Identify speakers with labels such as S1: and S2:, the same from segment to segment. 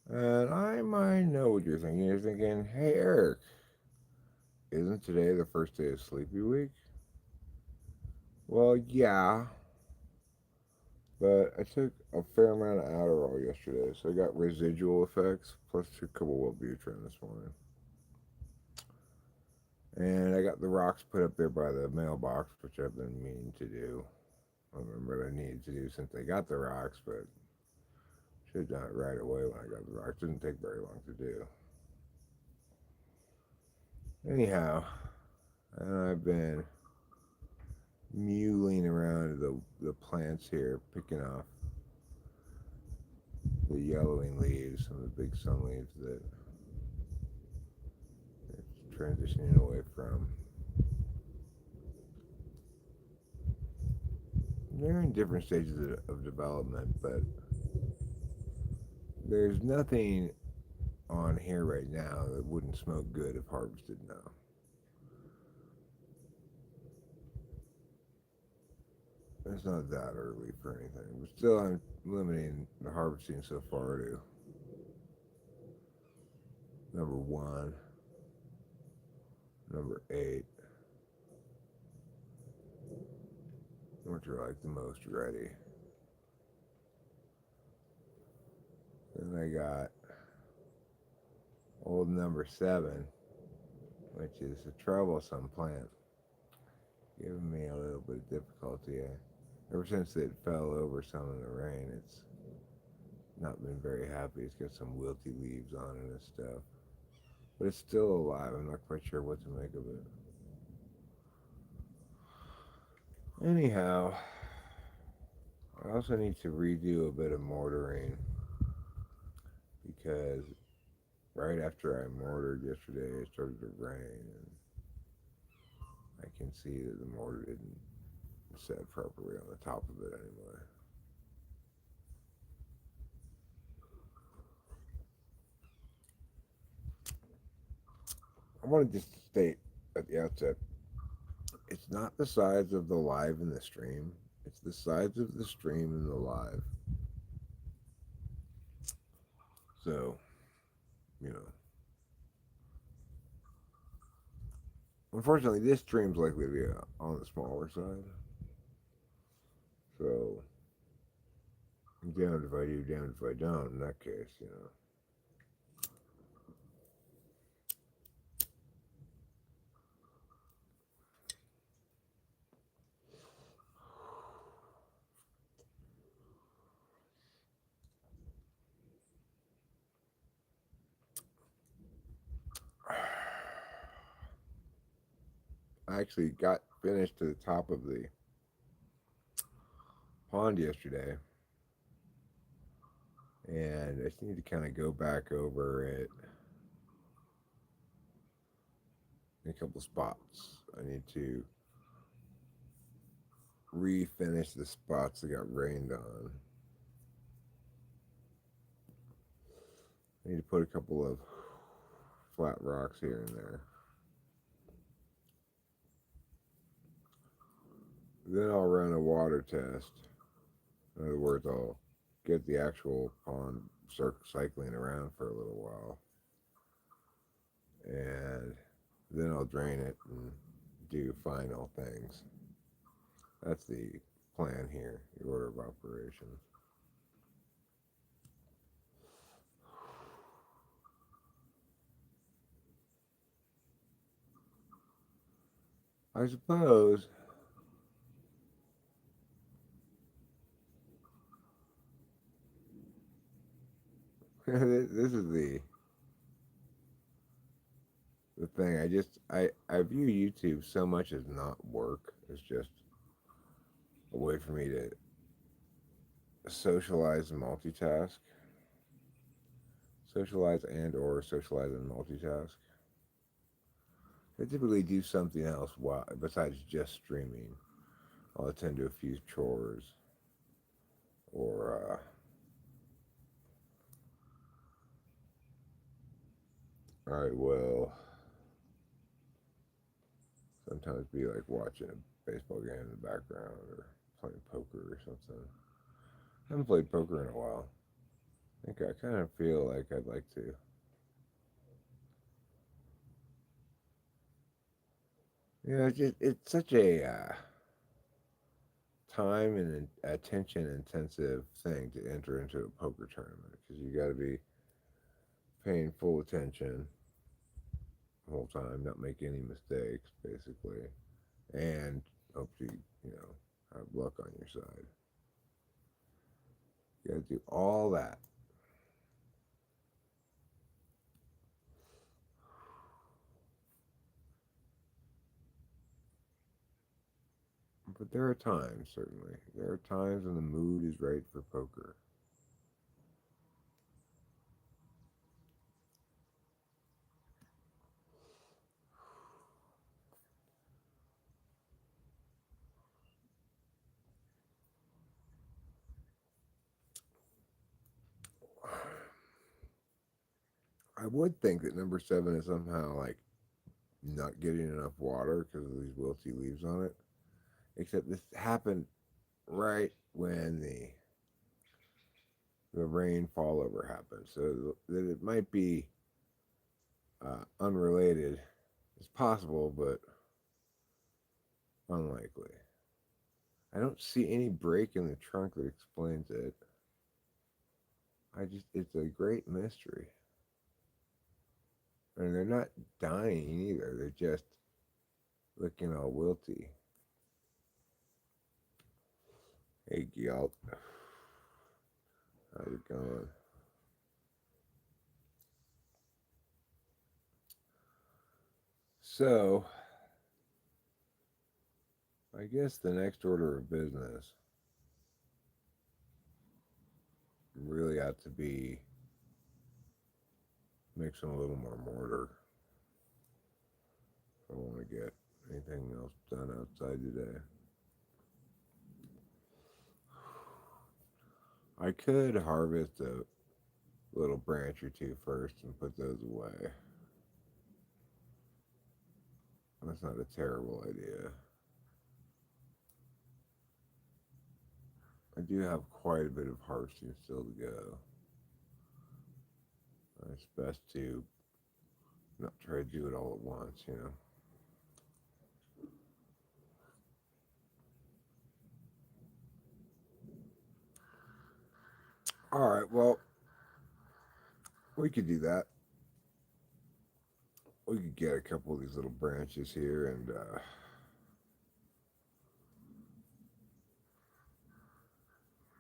S1: And I might know what you're thinking. You're thinking, hey, Eric, isn't today the first day of Sleepy Week? Well, yeah, but I took a fair amount of Adderall yesterday, so I got residual effects, plus took a couple Wellbutrin this morning. And I got the rocks put up there by the mailbox, which I've been meaning to do. I don't remember what I needed to do since I got the rocks, but should have done it right away when I got the rocks. Didn't take very long to do. Anyhow, I've been mulling around the plants here, picking off the yellowing leaves, some of the big sun leaves that it's transitioning away from. They're in different stages of development, but there's nothing on here right now that wouldn't smoke good if harvested now. It's not that early for anything, but still, I'm limiting the harvesting so far to number one, number eight, which are like the most ready. Then I got old number seven, which is a troublesome plant, giving me a little bit of difficulty. Ever since it fell over some in the rain, it's not been very happy. It's got some wilty leaves on it and stuff. But it's still alive. I'm not quite sure what to make of it. Anyhow, I also need to redo a bit of mortaring because right after I mortared yesterday, it started to rain, and I can see that the mortar didn't set properly on the top of it anyway. I want to just state at the outset, it's not the size of the live in the stream, it's the size of the stream and the live. So, you know, unfortunately, this stream's likely to be on the smaller side. So, I'm damned if I do, damned if I don't in that case. I actually got finished to the top of the pond yesterday, and I just need to kind of go back over it in a couple spots. I need to refinish the spots that got rained on. I need to put a couple of flat rocks here and there. Then I'll run a water test. In other words, I'll get the actual pond cycling around for a little while, and then I'll drain it and do final things. That's the plan here, the order of operations. I suppose this is the thing. I view YouTube so much as not work. It's just a way for me to socialize and multitask, socialize and multitask. I typically do something else while, besides just streaming. I'll attend to a few chores, or I will sometimes be like watching a baseball game in the background or playing poker or something. I haven't played poker in a while. think I kind of feel like I'd like to. It's such a time and attention intensive thing to enter into a poker tournament because you got to be paying full attention the whole time, not make any mistakes, basically, and hope to have luck on your side. You got to do all that. But there are times, certainly. There are times when the mood is right for poker. I would think that number seven is somehow like not getting enough water because of these wilty leaves on it. Except this happened right when the rain fall over happened, so that it might be unrelated. It's possible, but unlikely. I don't see any break in the trunk that explains it. It's a great mystery. And they're not dying either. They're just looking all wilty. Hey, Gyalt. How's it going? So, I guess the next order of business really ought to be mixing a little more mortar. I don't want to get anything else done outside today. I could harvest a little branch or two first and put those away. That's not a terrible idea. I do have quite a bit of harvesting still to go. It's best to not try to do it all at once. All right, well, we could do that. We could get a couple of these little branches here and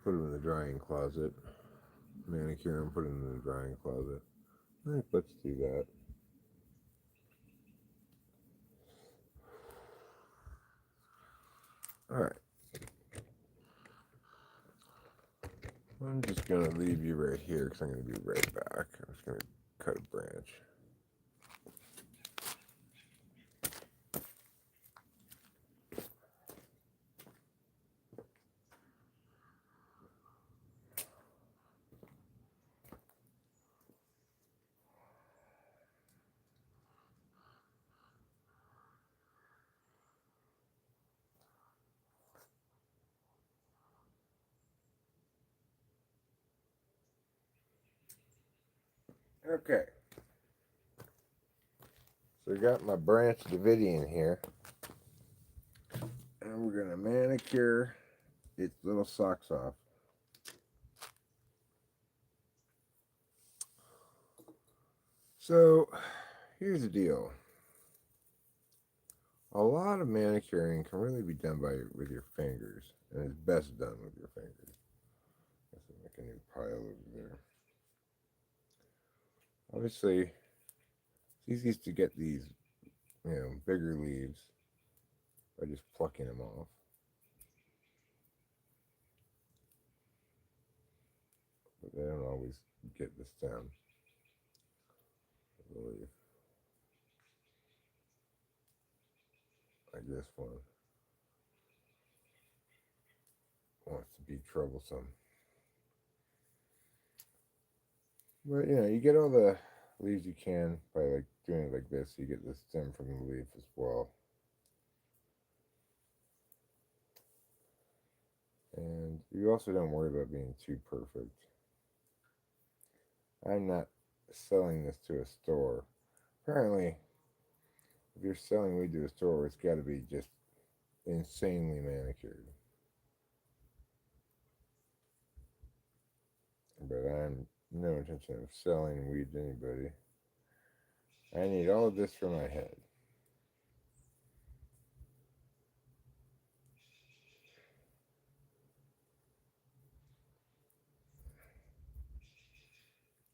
S1: put them in the drying closet. Manicure them, put them in the drying closet. Let's do that. All right. I'm just going to leave you right here because I'm going to be right back. I'm just going to cut a branch. Okay. So I got my branch Davidian here. And we're going to manicure its little socks off. So here's the deal. A lot of manicuring can really be done with your fingers, and it's best done with your fingers. Let's make a new pile over there. Obviously, it's easiest to get these, bigger leaves by just plucking them off. But they don't always get the stem of the leaf, like this one. Wants to be troublesome. But you get all the leaves you can by like doing it like this. So you get the stem from the leaf as well. And you also don't worry about being too perfect. I'm not selling this to a store. Apparently, if you're selling weed to a store, it's got to be just insanely manicured. But I'm no intention of selling weed to anybody. I need all of this for my head.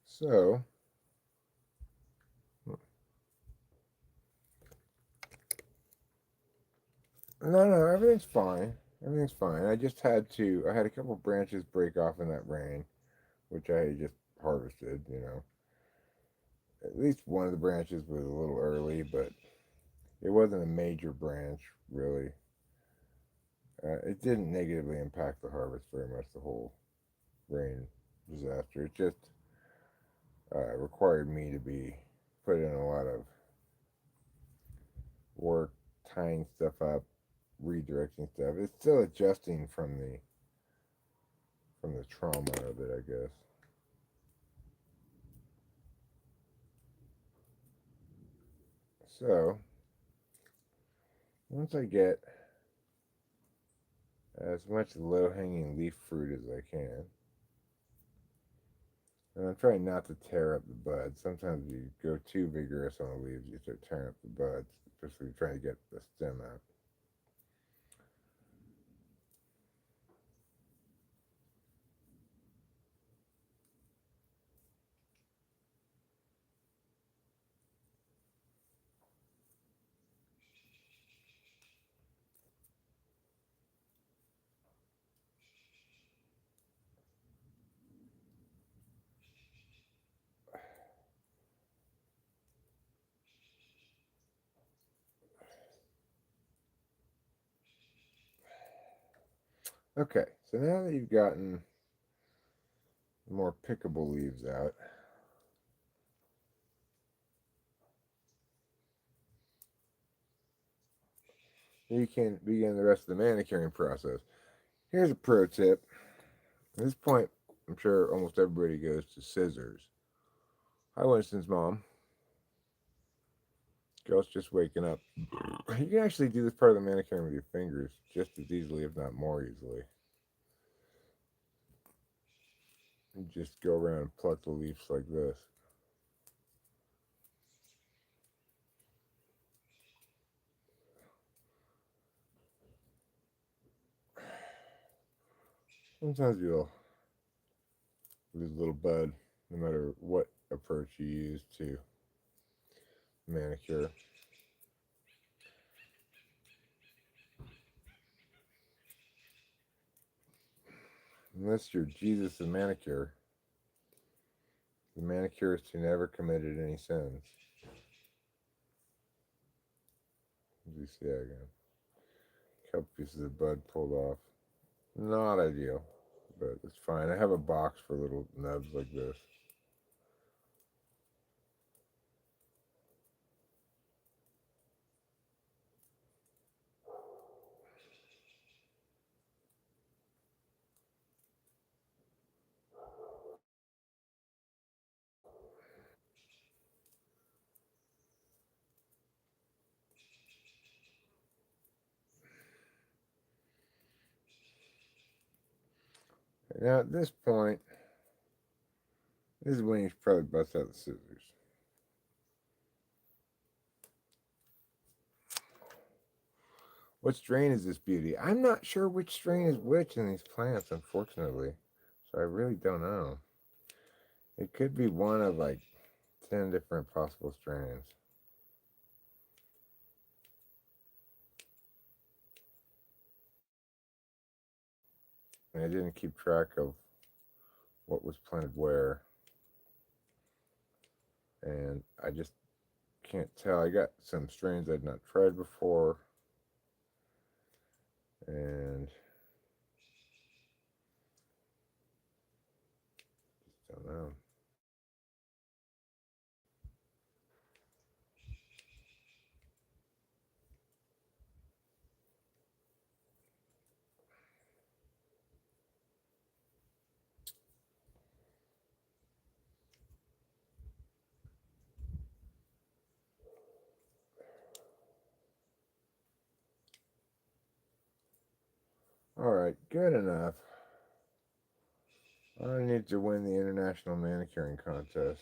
S1: So, no, everything's fine. Everything's fine. I had a couple branches break off in that rain, which I had just harvested, you know. At least one of the branches was a little early, but it wasn't a major branch, really. It didn't negatively impact the harvest very much, the whole rain disaster. It just required me to be put in a lot of work, tying stuff up, redirecting stuff. It's still adjusting from the trauma of it, I guess. So once I get as much low hanging leaf fruit as I can, and I'm trying not to tear up the buds. Sometimes you go too vigorous on the leaves, you start tearing up the buds, especially trying to get the stem out. Okay, so now that you've gotten more pickable leaves out, you can begin the rest of the manicuring process. Here's a pro tip. At this point, I'm sure almost everybody goes to scissors. Hi, Winston's mom. Girl's just waking up. You can actually do this part of the manicuring with your fingers just as easily, if not more easily. You just go around and pluck the leaves like this. Sometimes you'll lose a little bud no matter what approach you use to manicure. Unless you're Jesus the manicure, the manicurist who never committed any sins. As you see again. A couple pieces of bud pulled off. Not ideal, but it's fine. I have a box for little nubs like this. Now at this point, this is when you should probably bust out the scissors. What strain is this beauty? I'm not sure which strain is which in these plants, unfortunately. So I really don't know. It could be one of like 10 different possible strains. And I didn't keep track of what was planted where. And I just can't tell. I got some strains I'd not tried before. And just don't know. Alright, good enough. I need to win the international manicuring contest.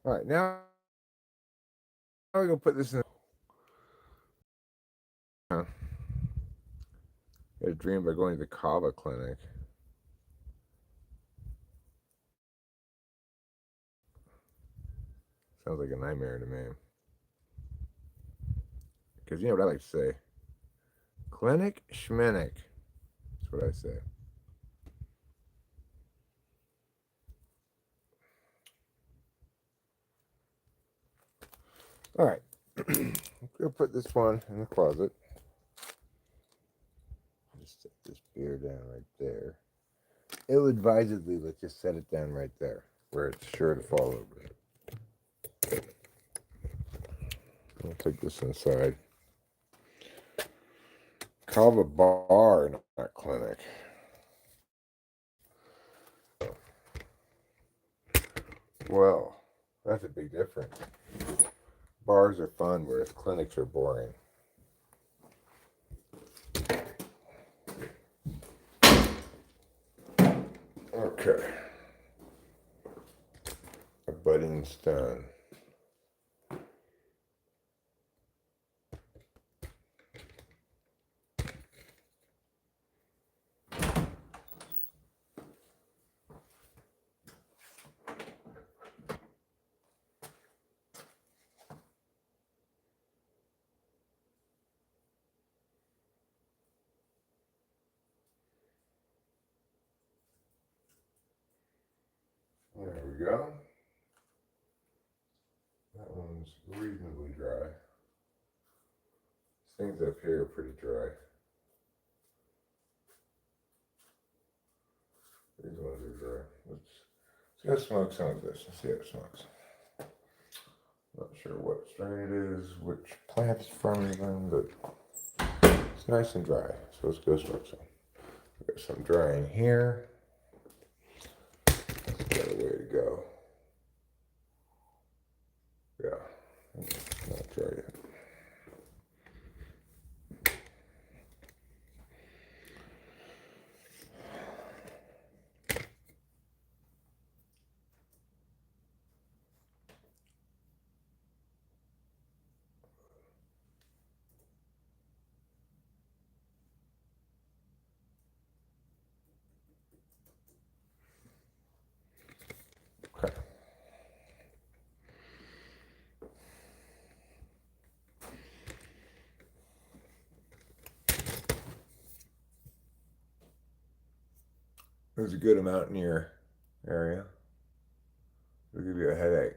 S1: Alright, now we're going to put this in. Had a dream about going to the Kava clinic. Sounds like a nightmare to me. Because you know what I like to say? Clinic schminic. That's what I say. Alright. I'm going to put this one in the closet. Just set this beer down right there. Ill advisedly, let's just set it down right there where it's sure to fall over. I'll take this inside. Kava bar, not clinic. Well, that's a big difference. Bars are fun, whereas clinics are boring. Okay. A budding stone. There we go. That one's reasonably dry. Things up here are pretty dry. These ones are dry. Let's go smoke some of this and see how it smokes. Not sure what strain it is, which plant it's from even, but it's nice and dry. So let's go smoke some. We got some dry in here. That's got a way to go. Yeah, not dry yet. Okay. There's a good amount in your area. It'll give you a headache.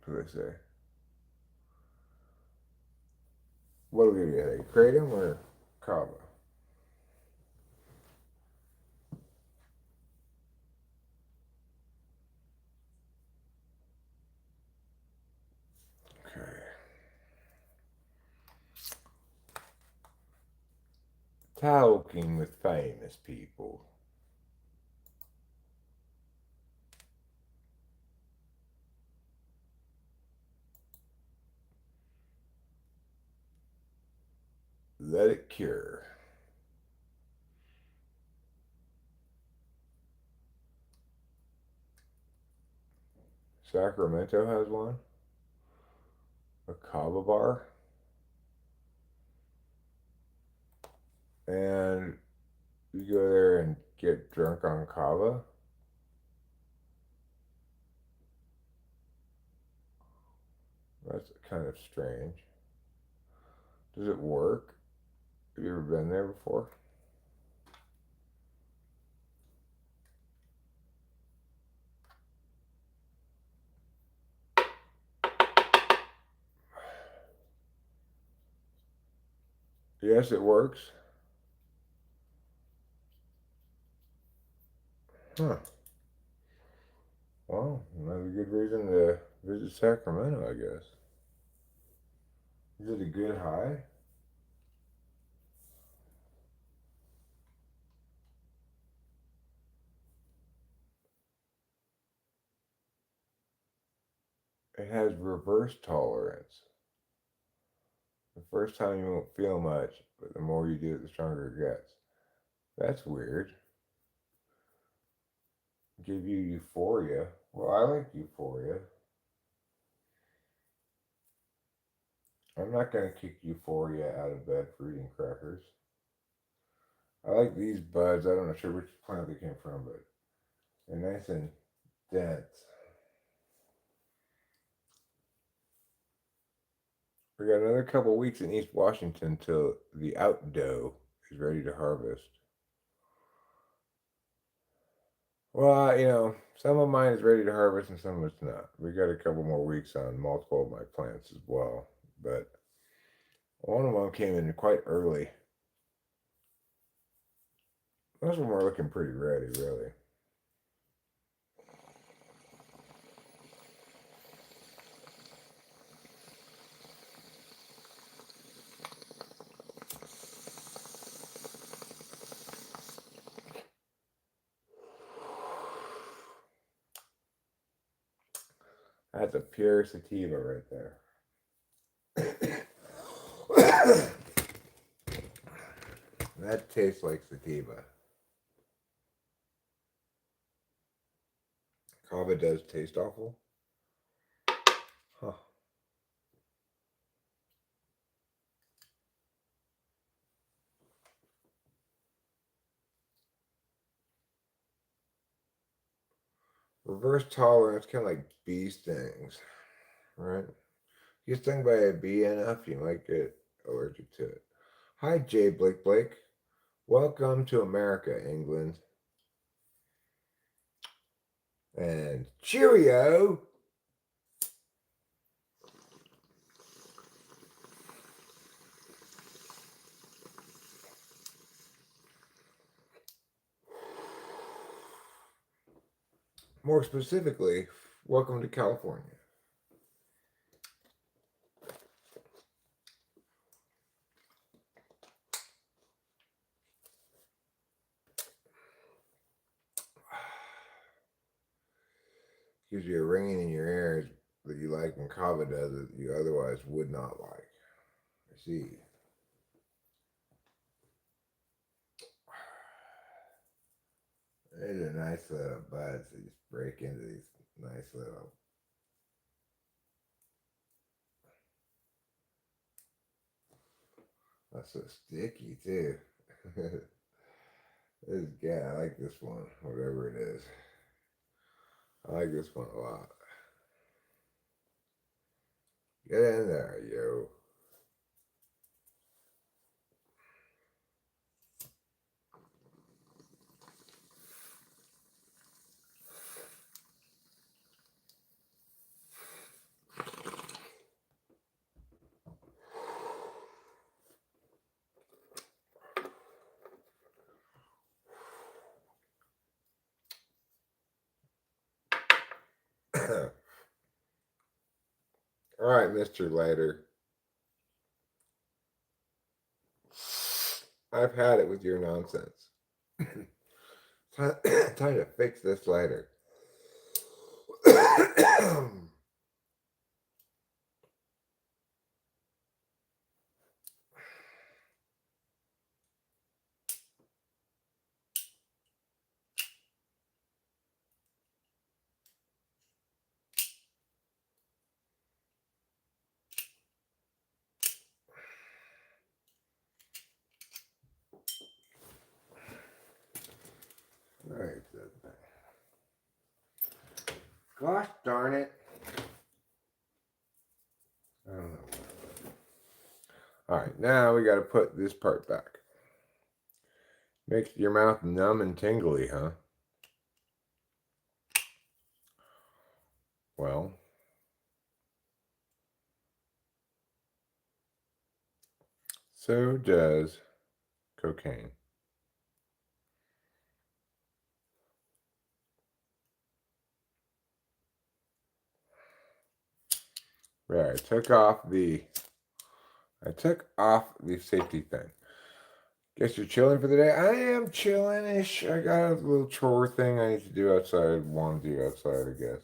S1: What do they say? What'll give you a headache? Kratom or kava? Okay. Talking with famous people. Let it cure. Sacramento has one. A kava bar. And you go there and get drunk on kava. That's kind of strange. Does it work? Have you ever been there before? Yes, it works. Huh. Well, another good reason to visit Sacramento, I guess. Is it a good high? It has reverse tolerance. The first time you won't feel much, but the more you do it, the stronger it gets. That's weird. Give you euphoria. Well, I like euphoria. I'm not going to kick euphoria out of bed for eating crackers. I like these buds. I don't know sure which plant they came from, but they're nice and dense. We got another couple weeks in East Washington till the outdoe is ready to harvest. Well, some of mine is ready to harvest and some of it's not. We got a couple more weeks on multiple of my plants as well, but one of them came in quite early. Most of them are looking pretty ready, really. That's a pure sativa right there. That tastes like sativa. Kava does taste awful. Huh. Reverse tolerance, kind of like bee stings, right? You get stung by a bee enough, you might get allergic to it. Hi, Jay Blake Blake. Welcome to America, England. And cheerio! More specifically, welcome to California. Gives you a ringing in your ears that you like when Kava does it, you otherwise would not like. I see. These are nice little buds that just break into these nice little. That's so sticky too. This guy, I like this one, whatever it is. I like this one a lot. Get in there, yo. All right, Mr. Lighter. I've had it with your nonsense. Time to fix this lighter. All right, gosh darn it. I don't know. All right, now we got to put this part back. Makes your mouth numb and tingly, huh? Well, so does cocaine. Yeah, I took off the safety thing. Guess you're chilling for the day? I am chilling-ish. I got a little chore thing I need to do outside. Want to do outside, I guess.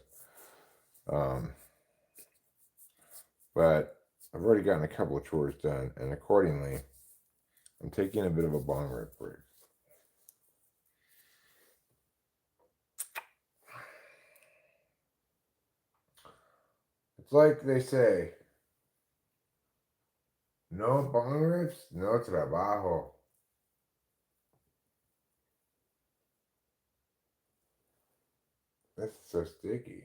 S1: Um, but I've already gotten a couple of chores done, and accordingly, I'm taking a bit of a bong rip break. It's like they say, no bong rips, no trabajo. That's so sticky.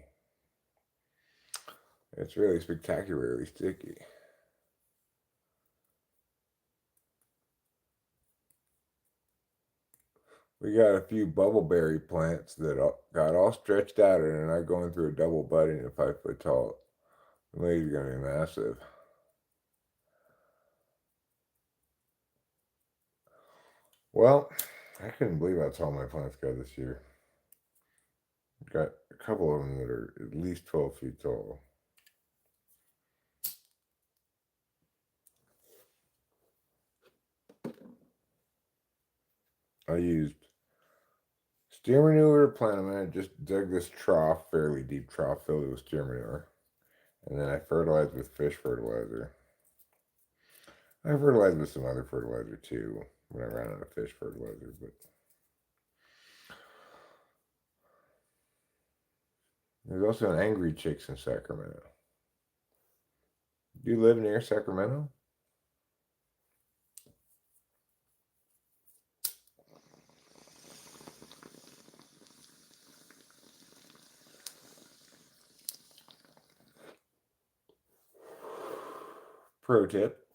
S1: It's really spectacularly sticky. We got a few bubbleberry plants that got all stretched out and are now going through a double budding at 5 foot tall. The lady's gonna be massive. Well, I couldn't believe how tall my plants got this year. Got a couple of them that are at least 12 feet tall. I used steer manure to plant them in. I just dug this trough, fairly deep trough, filled it with steer manure. And then I fertilized with fish fertilizer. I fertilized with some other fertilizer too when I ran out of fish fertilizer, but there's also an Angry Chicks in Sacramento. Do you live near Sacramento? Pro tip.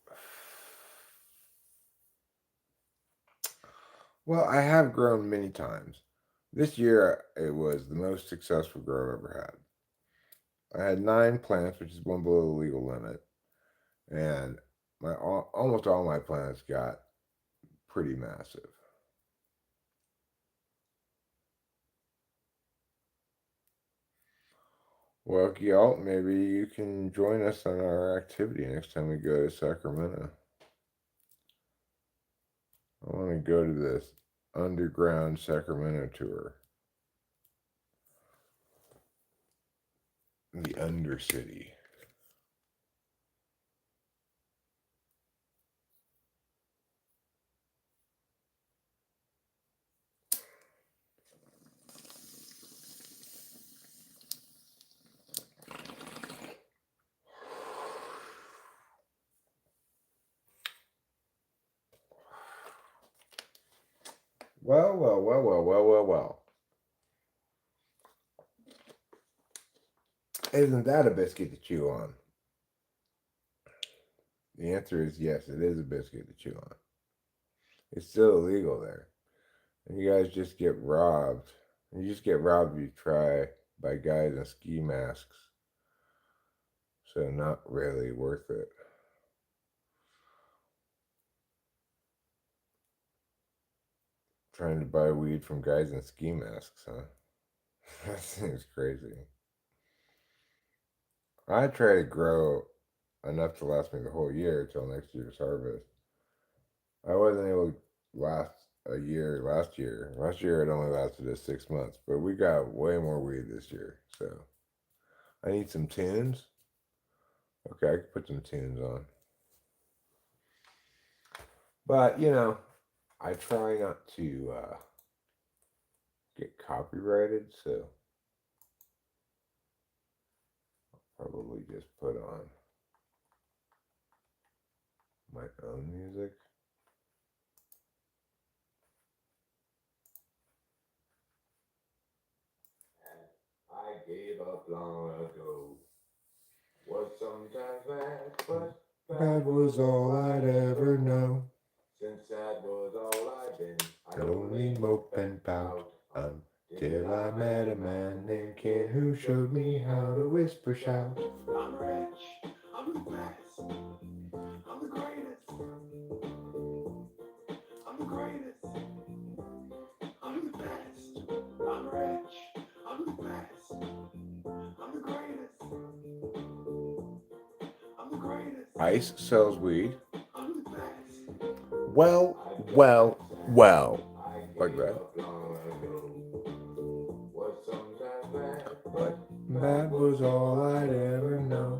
S1: Well, I have grown many times. This year, it was the most successful grow I've ever had. I had 9 plants, which is one below the legal limit, and almost all my plants got pretty massive. Well, y'all, maybe you can join us on our activity next time we go to Sacramento. I want to go to this underground Sacramento tour. The Undercity. Well, well, well, well, well, well, well. Isn't that a biscuit to chew on? The answer is yes, it is a biscuit to chew on. It's still illegal there. And you guys just get robbed. You just get robbed if you try by guys in ski masks. So not really worth it. Trying to buy weed from guys in ski masks, huh? That seems crazy. I try to grow enough to last me the whole year till next year's harvest. I wasn't able to last a year last year. Last year it only lasted us 6 months, but we got way more weed this year. So I need some tunes. Okay, I can put some tunes on. But I try not to get copyrighted, so I'll probably just put on my own music. I gave up long ago. Was sometimes bad, but bad was all I'd ever know. Since that was all I'd been, I'd only mope and pout until I met a man named Kid who showed me how to whisper shout. I'm rich, I'm the best, I'm the greatest, I'm the greatest, I'm the best. I'm rich, I'm the best, I'm the greatest. Ice sells weed. Well, well, well. Like that. But that was all I'd ever know.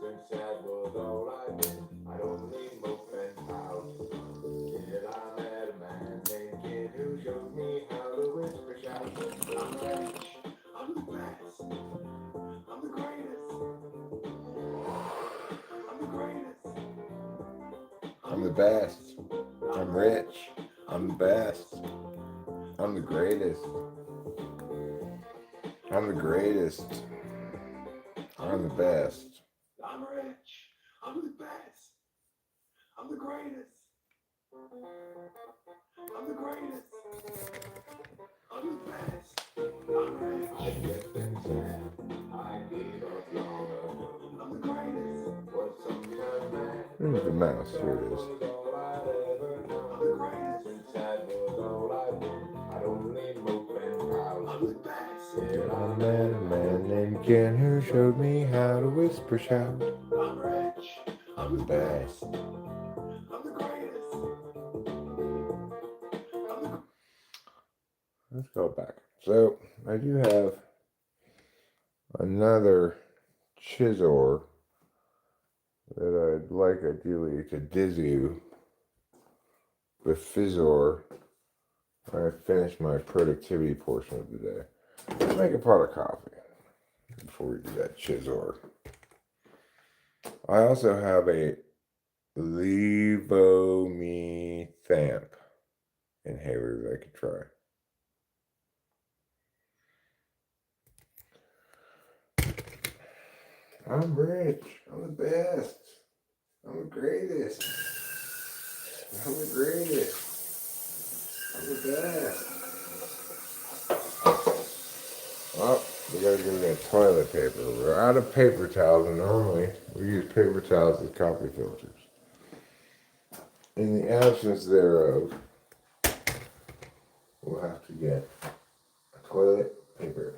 S1: Since that was all I knew, I don't need no penthouse. Till I met a man named Kid who showed me how to whisper shout. I'm rich, I'm the best, I'm the greatest, I'm the greatest, I'm the best, I'm rich, I'm the best, I'm the greatest, I'm the greatest, I'm the best. I'm rich, I'm the best, I'm the greatest, I'm the greatest, I'm the best, I'm rich. I get things in, I gave up long ago. I'm the greatest, but sometimes man. Where's the mouse? Here it is. I'm the greatest, since that was all I do. I don't need no penthouse. I'm the best. Till I met a man named Ken who showed me how to whisper shout. I'm rich, I'm the best, I'm the greatest. Let's go back. So I do have another chisel that I'd like ideally to dizu with fizzor when I finish my productivity portion of the day. Let's make a pot of coffee before we do that chisel. I also have a levomethane inhaler that I could try. I'm rich. I'm the best. I'm the greatest. I'm the greatest. I'm the best. Well, we gotta go get toilet paper. We're out of paper towels, and normally we use paper towels as coffee filters. In the absence thereof, we'll have to get toilet paper.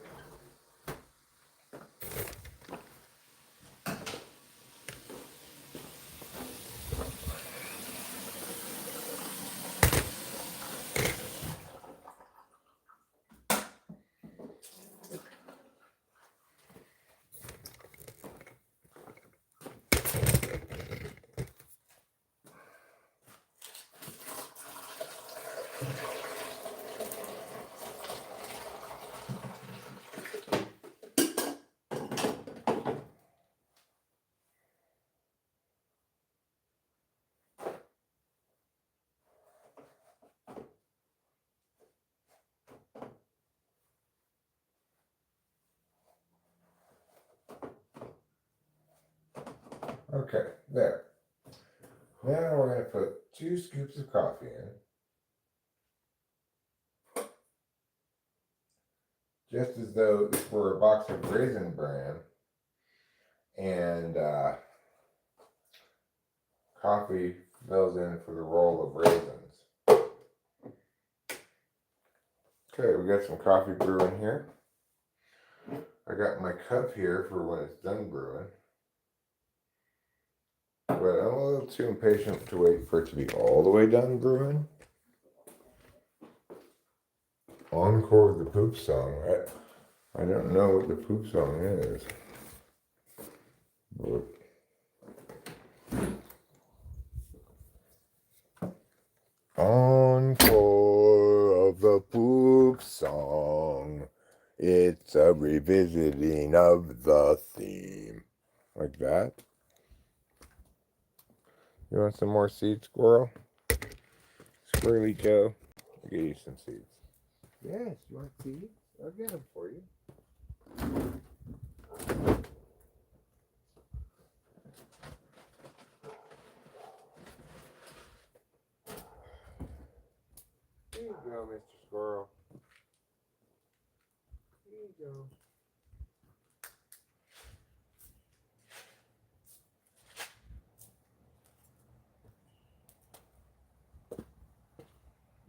S1: Okay, there. Now we're going to put 2 scoops of coffee in. Just as though this were a box of Raisin Bran and coffee fills in for the role of raisins. Okay, we got some coffee brewing here. I got my cup here for when it's done brewing. But I'm a little too impatient to wait for it to be all the way done brewing. Encore with the poop song, right? I don't know what the poop song is. But encore of the poop song. It's a revisiting of the theme. Like that. You want some more seeds, squirrel? Squirrely Joe? I'll get you some seeds. Yes, you want seeds? I'll get them for you. Here you go, Mr. Squirrel. Here you go.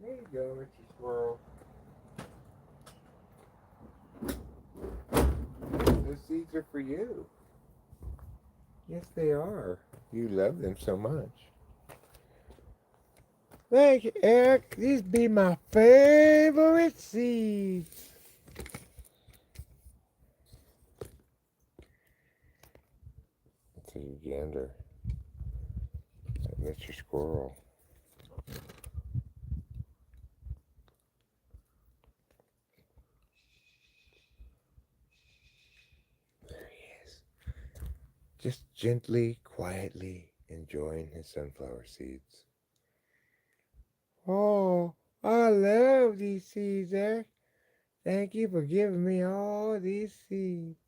S1: There you go, Mr. Squirrel. Those seeds are for you. Yes, they are. You love them so much. Thank you, Eric. These be my favorite seeds. Let's see, gander. That Mr. Squirrel. There he is. Just gently, quietly enjoying his sunflower seeds. Oh, I love these seeds, Eric. Thank you for giving me all these seeds.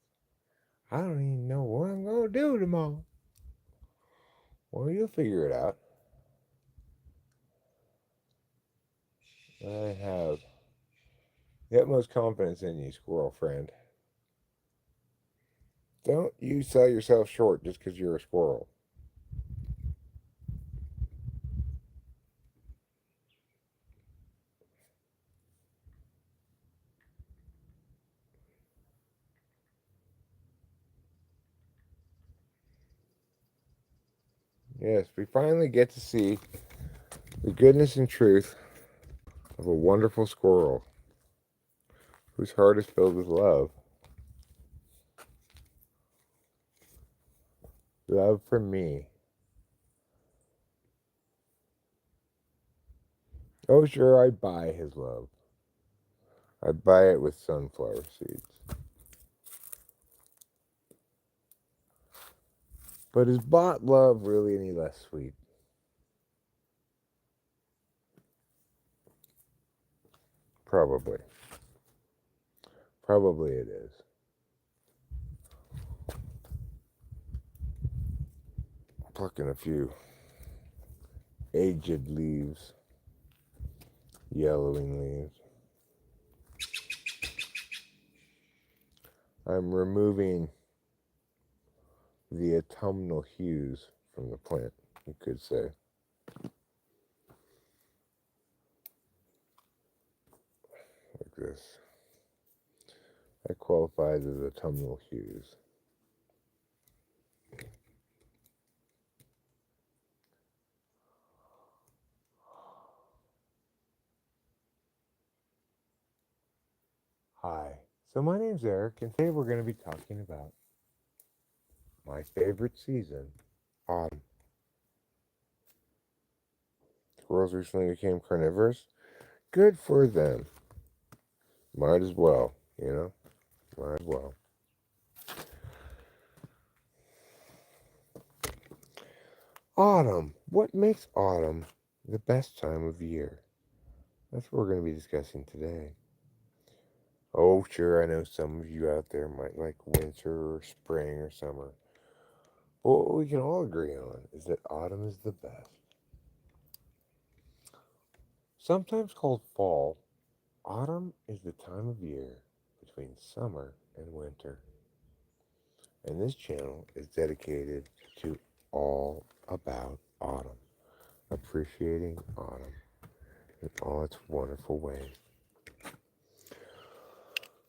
S1: I don't even know what I'm going to do with them all. Well, you'll figure it out. I have the utmost confidence in you, squirrel friend. Don't you sell yourself short just because you're a squirrel. Yes, we finally get to see the goodness and truth of a wonderful squirrel whose heart is filled with love. Love for me. Oh, sure, I buy his love. I buy it with sunflower seeds. But is bought love really any less sweet? Probably. Probably it is. Plucking a few aged leaves, yellowing leaves. I'm removing the autumnal hues from the plant, you could say. Like this. That qualifies as autumnal hues. Hi. So my name's Eric, and today we're going to be talking about my favorite season, autumn. Squirrels recently became carnivorous. Good for them. Might as well, you know? Might as well. Autumn. What makes autumn the best time of year? That's what we're going to be discussing today. Oh, sure, I know some of you out there might like winter or spring or summer. But what we can all agree on is that autumn is the best. Sometimes called fall, autumn is the time of year between summer and winter. And this channel is dedicated to all about autumn, appreciating autumn in all its wonderful ways.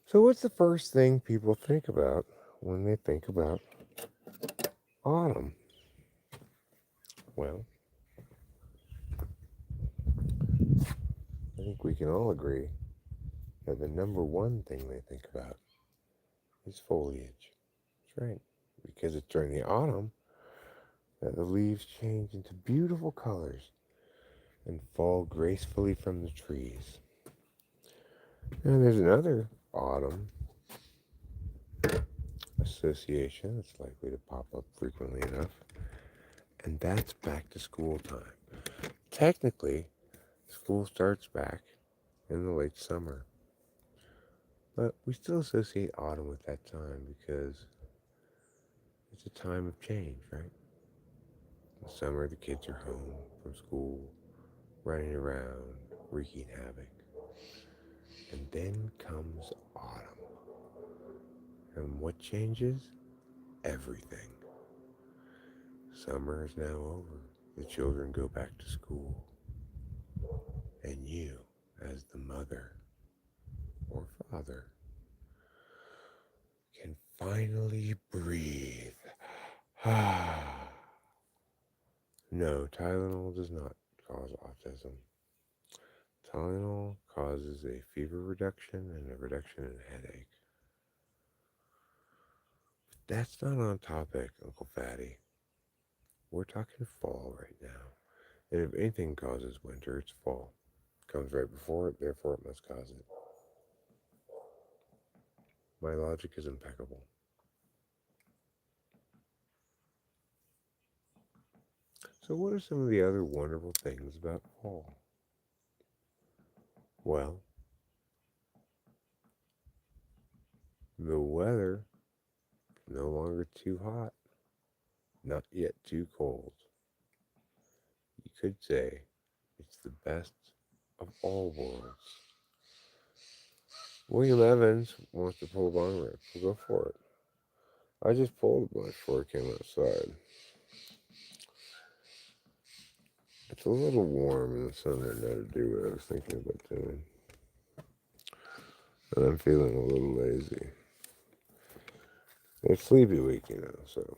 S1: So, what's the first thing people think about when they think about autumn? Well, I think we can all agree that the number one thing they think about is foliage. That's right, because it's during the autumn that the leaves change into beautiful colors and fall gracefully from the trees. And there's another autumn association that's likely to pop up frequently enough, and that's back to school time. Technically, school starts back in the late summer, but we still associate autumn with that time because it's a time of change, right? In the summer, the kids are home from school, running around, wreaking havoc. And then comes autumn. And what changes? Everything. Summer is now over. The children go back to school. And you, as the mother or father, can finally breathe. No, Tylenol does not cause autism. Tylenol causes a fever reduction and a reduction in headache. But that's not on topic, Uncle Fatty. We're talking fall right now. And if anything causes winter, it's fall. It comes right before it, therefore it must cause it. My logic is impeccable. So, what are some of the other wonderful things about fall? Well, the weather is no longer too hot, not yet too cold. You could say it's the best of all worlds. William Evans wants to pull a bong rip. We'll go for it. I just pulled a bunch before I came outside. It's a little warm and the sun right now to do what I was thinking about doing. And I'm feeling a little lazy. It's sleepy week, so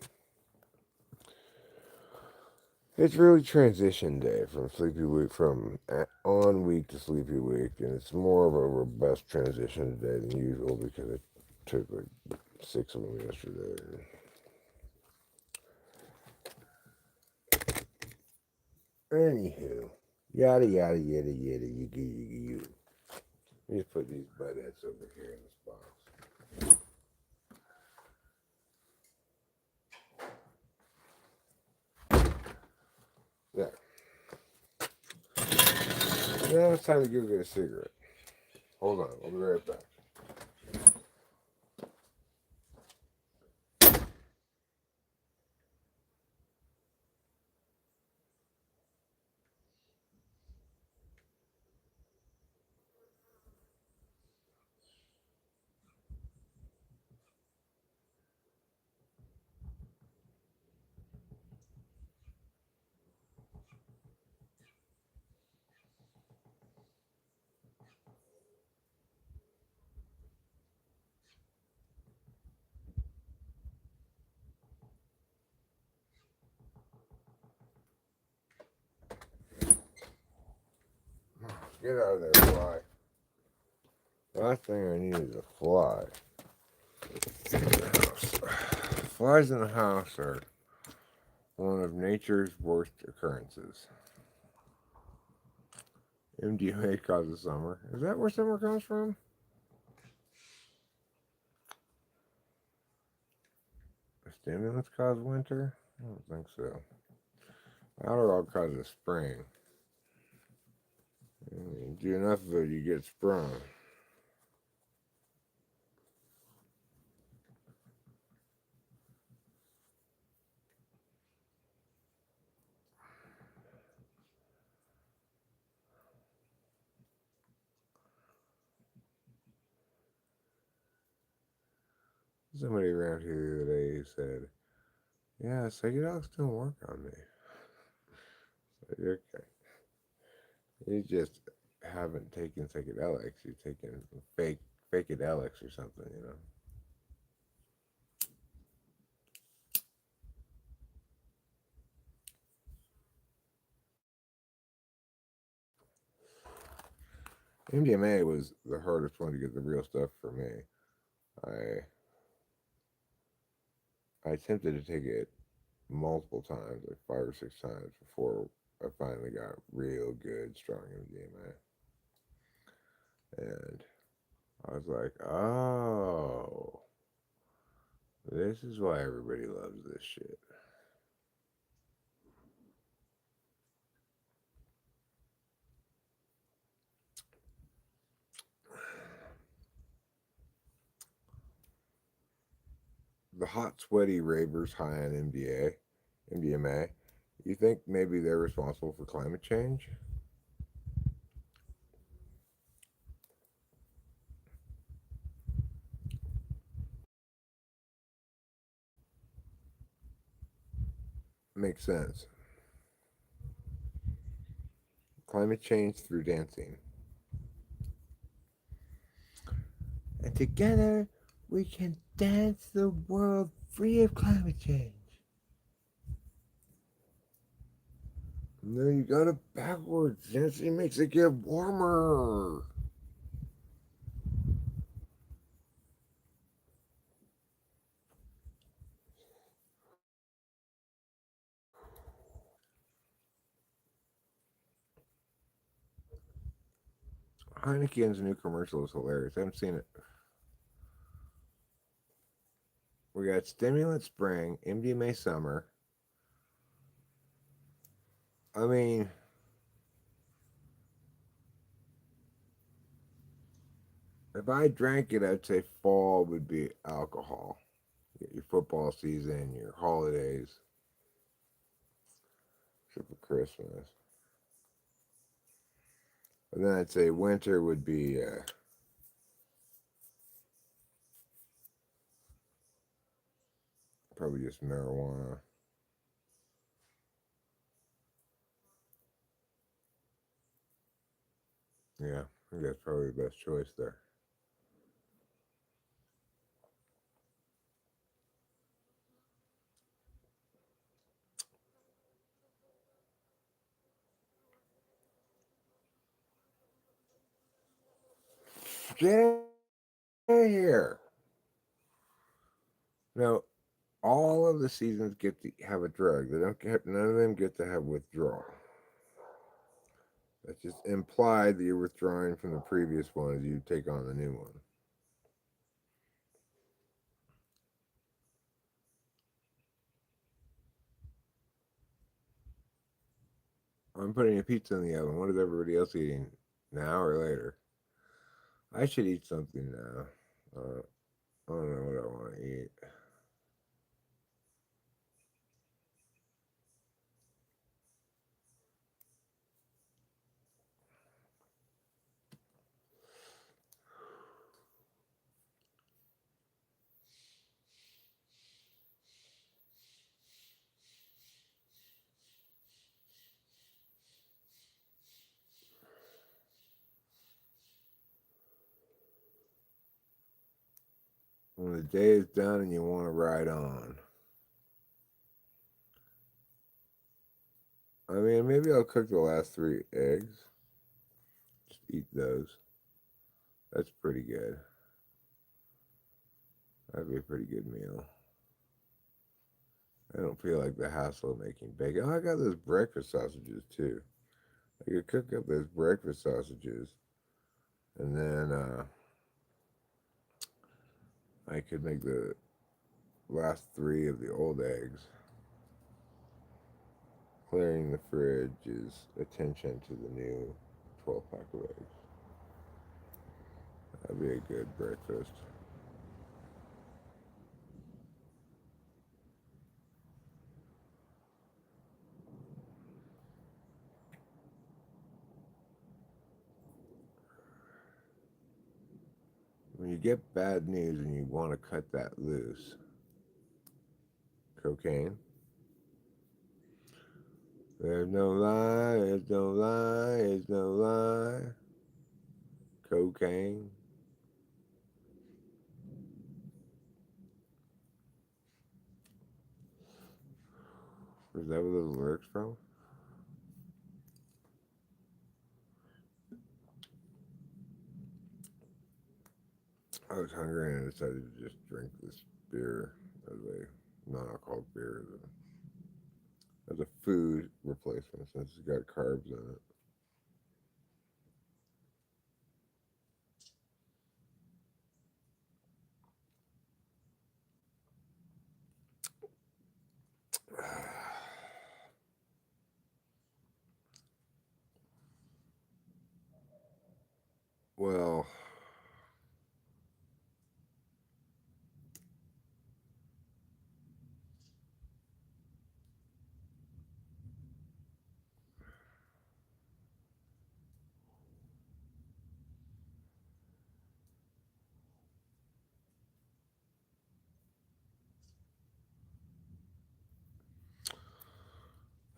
S1: it's really transition day from sleepy week from on week to sleepy week, and it's more of a robust transition day than usual because I took like 6 of them yesterday. Anywho, yada yada yada yada yiggy yiggy you. Let me just put these buttheads over here in this box. There. Now it's time to go get a cigarette. Hold on, I'll be right back. Get out of there, fly. Last thing I need is a fly. Flies in the house are one of nature's worst occurrences. MDMA causes summer. Is that where summer comes from? Stimulants cause winter? I don't think so. Adderall causes spring. Do enough of it, you get sprung. Somebody around here the other day said, "Yeah, psychedelics don't work on me." Okay. You just haven't taken psychedelics. You've taken fakeadelics or something. MDMA was the hardest one to get the real stuff for me. I attempted to take it multiple times, like 5 or 6 times, before I finally got real good, strong MDMA. And I was like, oh, this is why everybody loves this shit. The hot, sweaty ravers high on MDMA, you think maybe they're responsible for climate change? Makes sense. Climate change through dancing. And together we can dance the world free of climate change. No, you got it backwards. Nancy makes it get warmer. Heineken's new commercial is hilarious. I haven't seen it. We got stimulant spring, MDMA summer. I mean, if I drank it, I'd say fall would be alcohol. You get your football season, your holidays, except for Christmas. And then I'd say winter would be probably just marijuana. Yeah, I think that's probably the best choice there. Get in here. Now, all of the seasons get to have a drug. They don't get none of them get to have withdrawal. That's just implied that you're withdrawing from the previous one as you take on the new one. I'm putting a pizza in the oven. What is everybody else eating? Now or later? I should eat something now. I don't know what I want to eat. When the day is done and you want to ride on. I mean, maybe I'll cook the last three eggs. Just eat those. That's pretty good. That'd be a pretty good meal. I don't feel like the hassle of making bacon. Oh, I got those breakfast sausages too. I could cook up those breakfast sausages, and then I could make the last three of the old eggs. Clearing the fridge is attention to the new 12 pack of eggs. That'd be a good breakfast. When you get bad news and you want to cut that loose, cocaine. There's no lie, there's no lie, there's no lie. Cocaine. Is that where those lyrics from? I was hungry and I decided to just drink this beer as a non-alcoholic beer as a food replacement since it's got carbs in it. Well,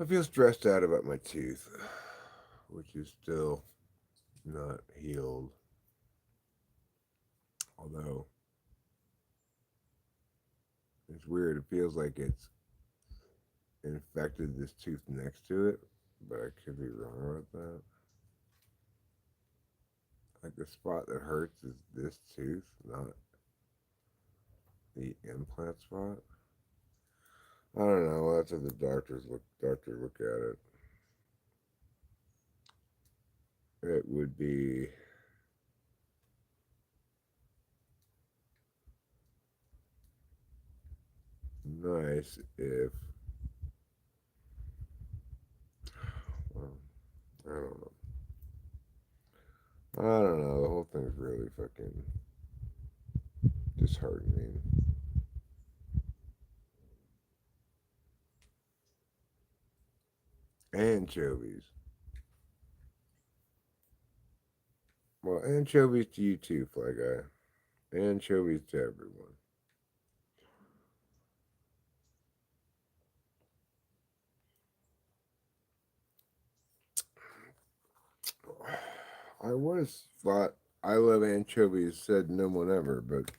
S1: I feel stressed out about my tooth, which is still not healed. Although it's weird, it feels like it's infected this tooth next to it. but I could be wrong about that. Like the spot that hurts is this tooth, not the implant spot. I don't know. We'll have to have the doctor look at it. It would be nice if, well, I don't know. I don't know. The whole thing's really fucking disheartening. Anchovies. Well, anchovies to you too, Fly Guy. Anchovies to everyone. I was thought I love anchovies said no one ever, but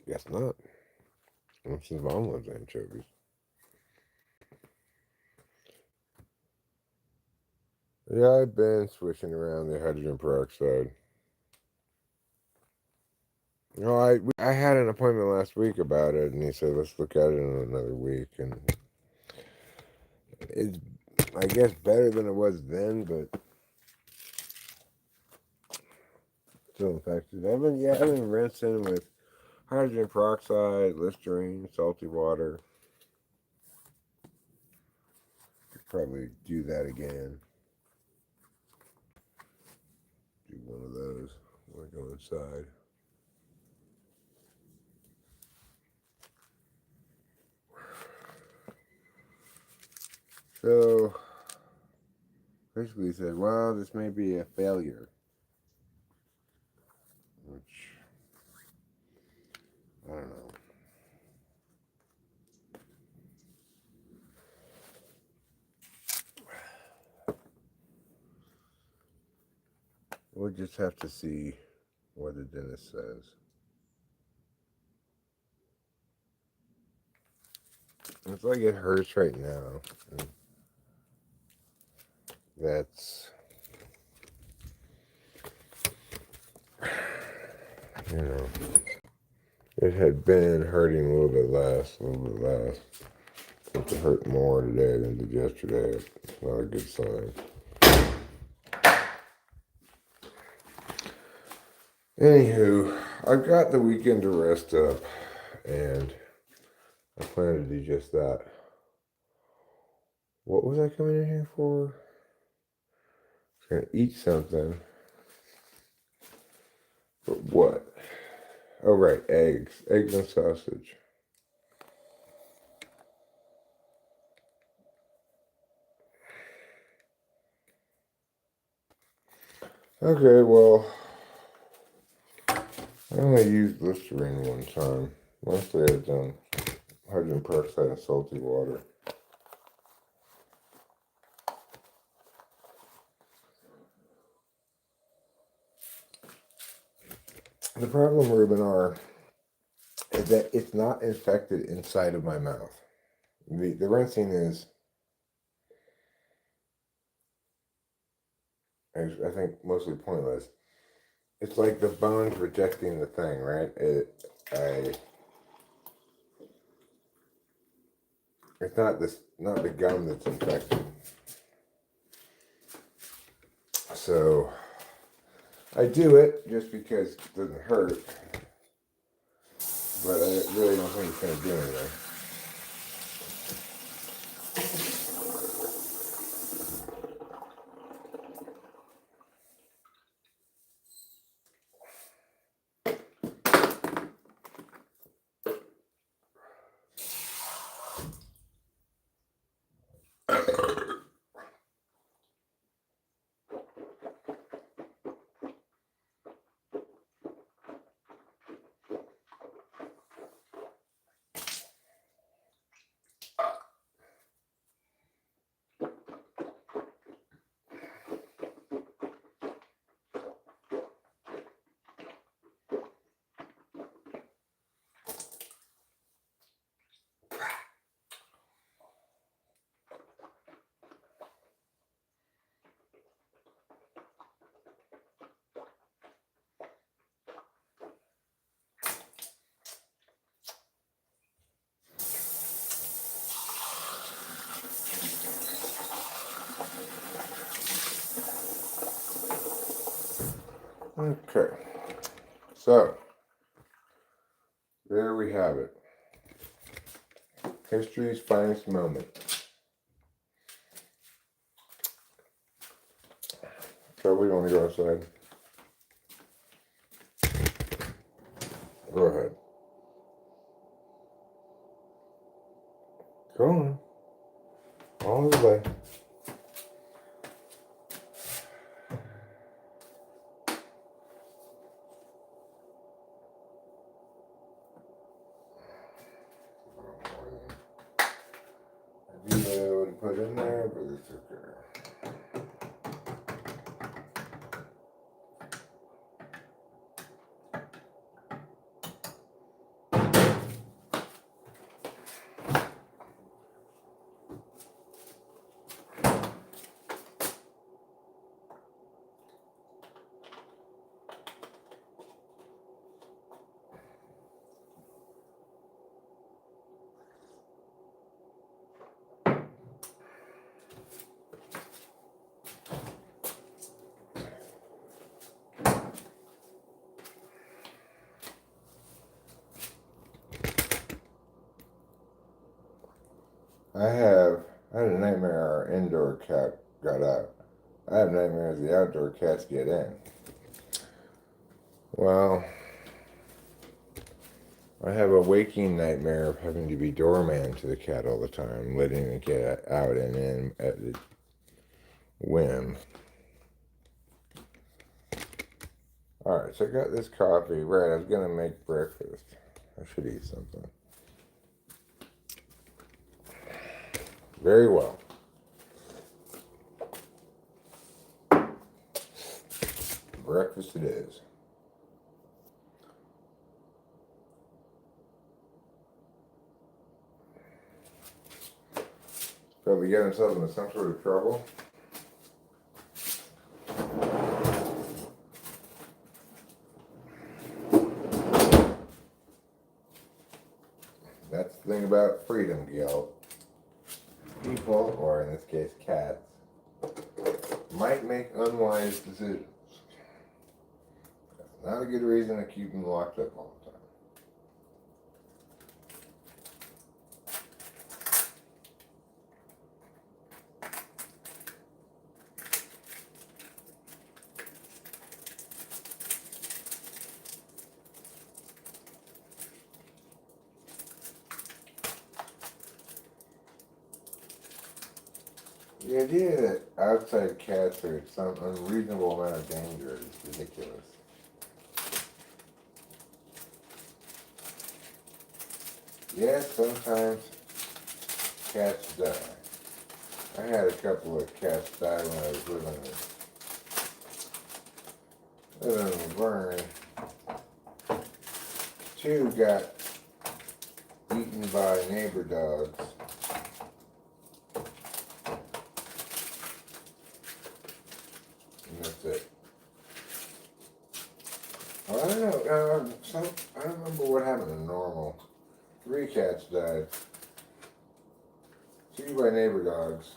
S1: guess not. Unless his mom loves anchovies. Yeah, I've been switching around the hydrogen peroxide. No, I had an appointment last week about it, and he said let's look at it in another week, and it's I guess better than it was then, but still infected. I've been rinsing with hydrogen peroxide, Listerine, salty water. Could probably do that again. Do one of those when I go inside. So basically, he said, "Well, this may be a failure," which I don't know. We'll just have to see what the dentist says. It's like it hurts right now. And that's, you know, it had been hurting a little bit less. It hurt more today than it did yesterday. It's not a good sign. Anywho, I've got the weekend to rest up, and I plan to do just that. What was I coming in here for? I was gonna eat something. But what? Oh, right, eggs. Eggs and sausage. Okay, well, I only used Listerine one time. Mostly I've done hydrogen peroxide and salty water. The problem, Ruben, is that it's not infected inside of my mouth. The rinsing is, I think, mostly pointless. It's like the bones rejecting the thing, right? It's not the gum that's infected. So I do it just because it doesn't hurt, but I really don't think it's going to do anything. Okay, so there we have it. History's finest moment. So we want to go outside. Go ahead. Go on. All the way. I do know what to put in there, but it's okay. I had a nightmare our indoor cat got out. I have nightmares the outdoor cats get in. Well, I have a waking nightmare of having to be doorman to the cat all the time, letting it get out and in at its whim. Alright, so I got this coffee. Right, I was going to make breakfast. I should eat something. Very well. Breakfast it is. Probably get himself into some sort of trouble. That's the thing about freedom, Gil. People, or in this case cats, might make unwise decisions. That's not a good reason to keep them locked up all the time. The idea that outside cats are some unreasonable amount of danger is ridiculous. Yes, sometimes cats die. I had a couple of cats die when I was living in Laverne. Two got eaten by neighbor dogs. And that's it. Well, I don't know. I don't remember what happened to Normal. 3 cats died. 2 by neighbor dogs.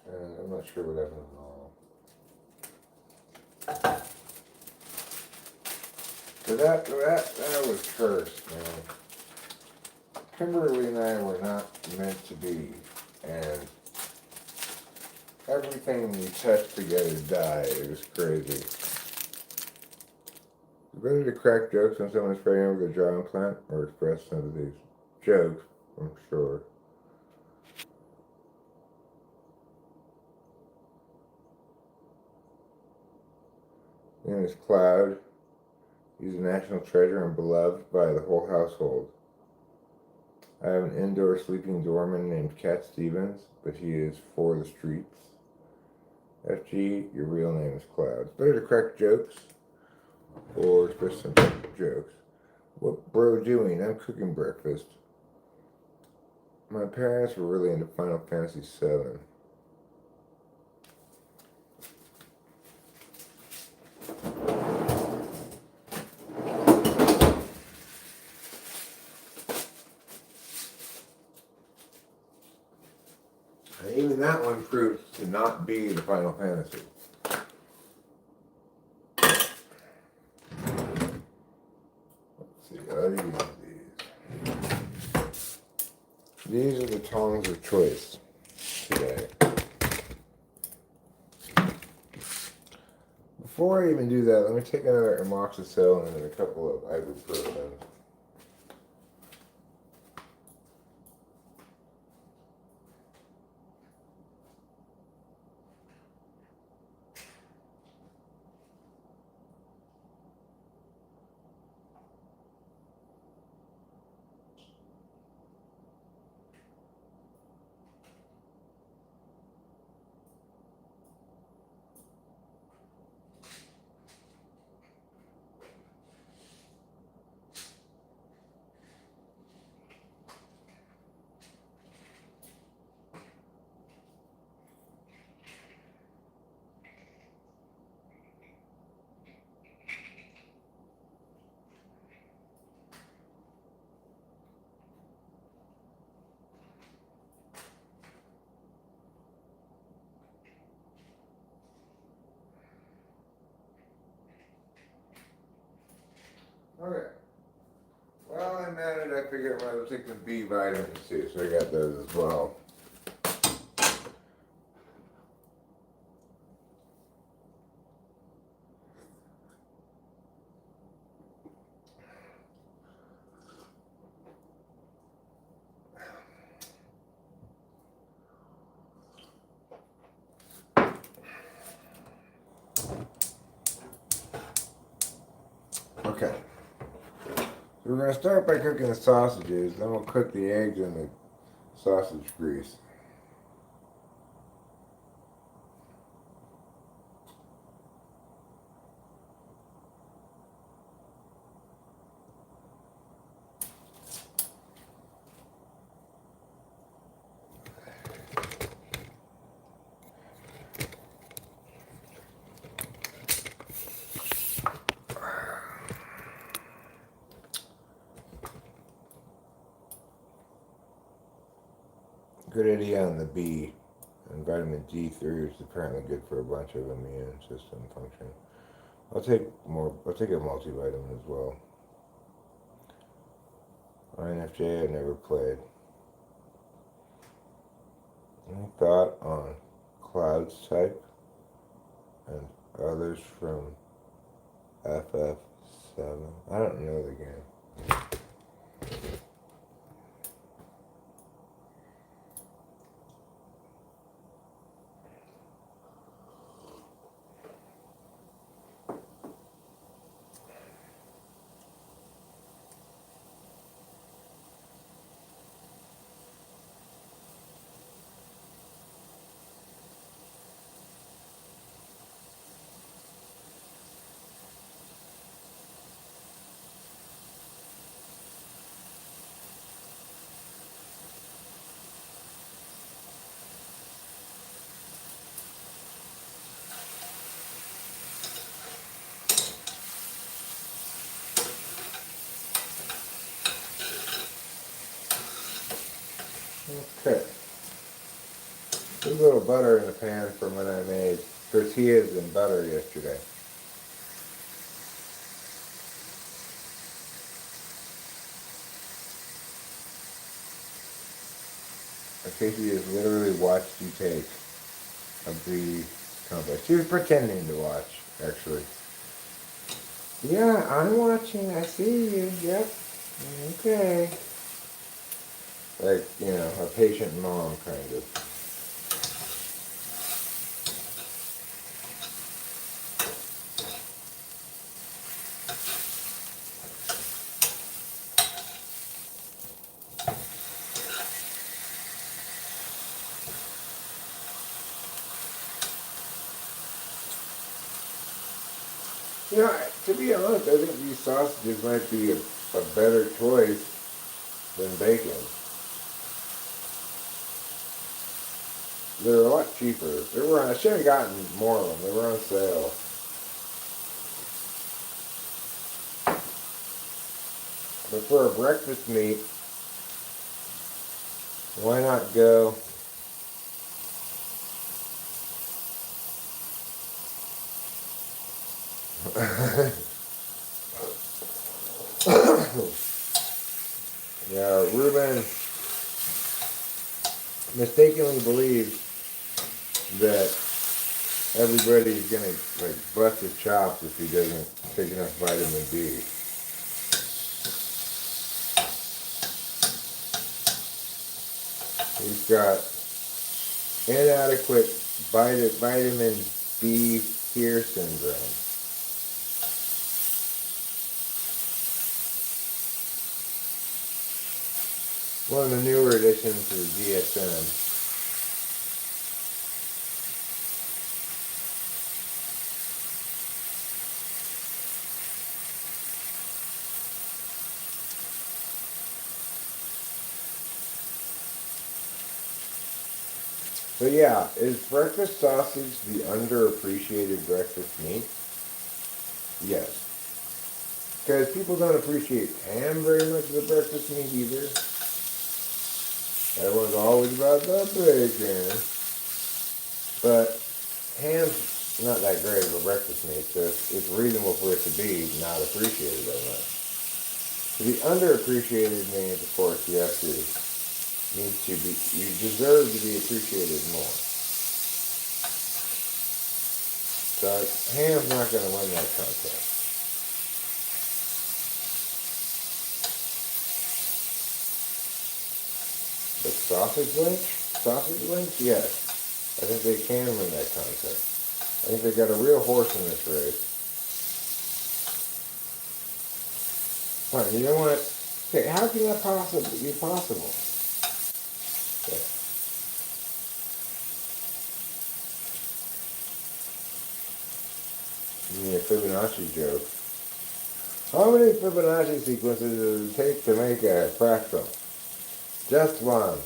S1: And I'm not sure what happened to Normal. So that was cursed, man. Kimberly and I were not meant to be, and everything we touched together died. It was crazy. It's better to crack jokes when someone's pregnant with a jaw implant or express sympathies. Jokes, I'm sure. His name is Cloud. He's a national treasure and beloved by the whole household. I have an indoor sleeping doorman named Cat Stevens, but he is for the streets. FG, your real name is Cloud. It's better to crack jokes or express some jokes. What bro doing? I'm cooking breakfast. My parents were really into Final Fantasy VII. And even that one proves to not be the Final Fantasy. How do you use these? These are the tongs of choice today. Before I even do that, let me take another amoxicillin and a couple of ibuprofen. Okay. Well, I'm at it. I figured I might as well take the B vitamins too, so I got those as well. Okay. So we're going to start by cooking the sausages, then we'll cook the eggs in the sausage grease. Good idea on the B. And vitamin D3 is apparently good for a bunch of immune system function. I'll take a multivitamin as well. INFJ I never played. Any thought on Clouds type and others from FF7? I don't know the game. Okay. Put a little butter in the pan from when I made tortillas and butter yesterday. Casey has literally watched you take a brie complex. She was pretending to watch, actually. Yeah, I'm watching. I see you. Yep. Okay. Like, a patient mom, kind of. To be honest, I think these sausages might be a better choice than bacon. They're a lot cheaper. I should have gotten more of them. They were on sale. But for a breakfast meat, why not go Yeah, Ruben mistakenly believes that everybody's gonna like bust his chops if he doesn't take enough vitamin D. He's got inadequate vitamin B fear syndrome. One of the newer additions to the DSM. But yeah, is breakfast sausage the underappreciated breakfast meat? Yes. Because people don't appreciate ham very much as a breakfast meat either. Everyone's always about the bacon. But ham's not that great of a breakfast meat, so it's reasonable for it to be not appreciated that much. To be underappreciated means, of course, you deserve to be appreciated more. So ham's not going to win that contest. But sausage links, yes. I think they can win that contest. I think they got a real horse in this race. Alright, you know what? Okay, how can that possibly be possible? Okay. Give me a Fibonacci joke. How many Fibonacci sequences does it take to make a fractal? Just one.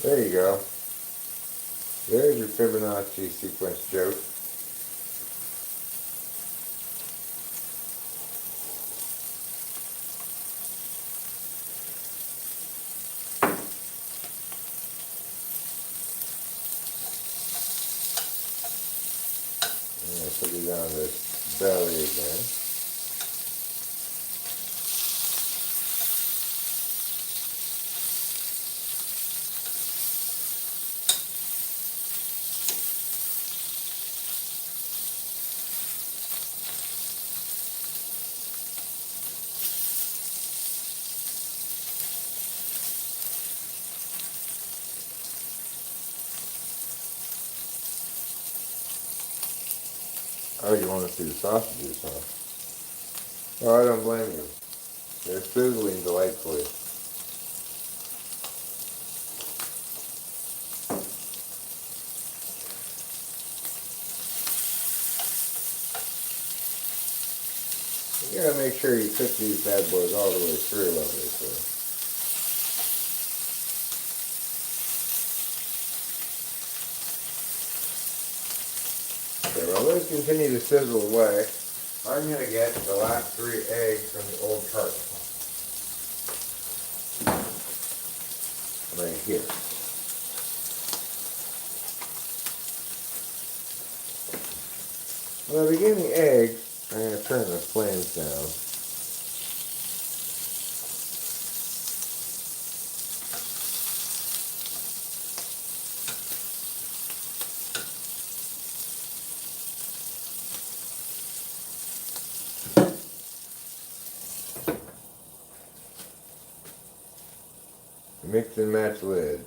S1: There you go. There's your Fibonacci sequence joke. I'm going to put it on this belly again. Oh, you want to see the sausages, huh? Oh, I don't blame you. They're sizzling delightfully. You gotta make sure you cook these bad boys all the way through, obviously. Okay, well, let's continue to sizzle away. I'm gonna get the last 3 eggs from the old carton. Right here. When I begin the eggs, I'm going to turn the flames down. Mix and match lid.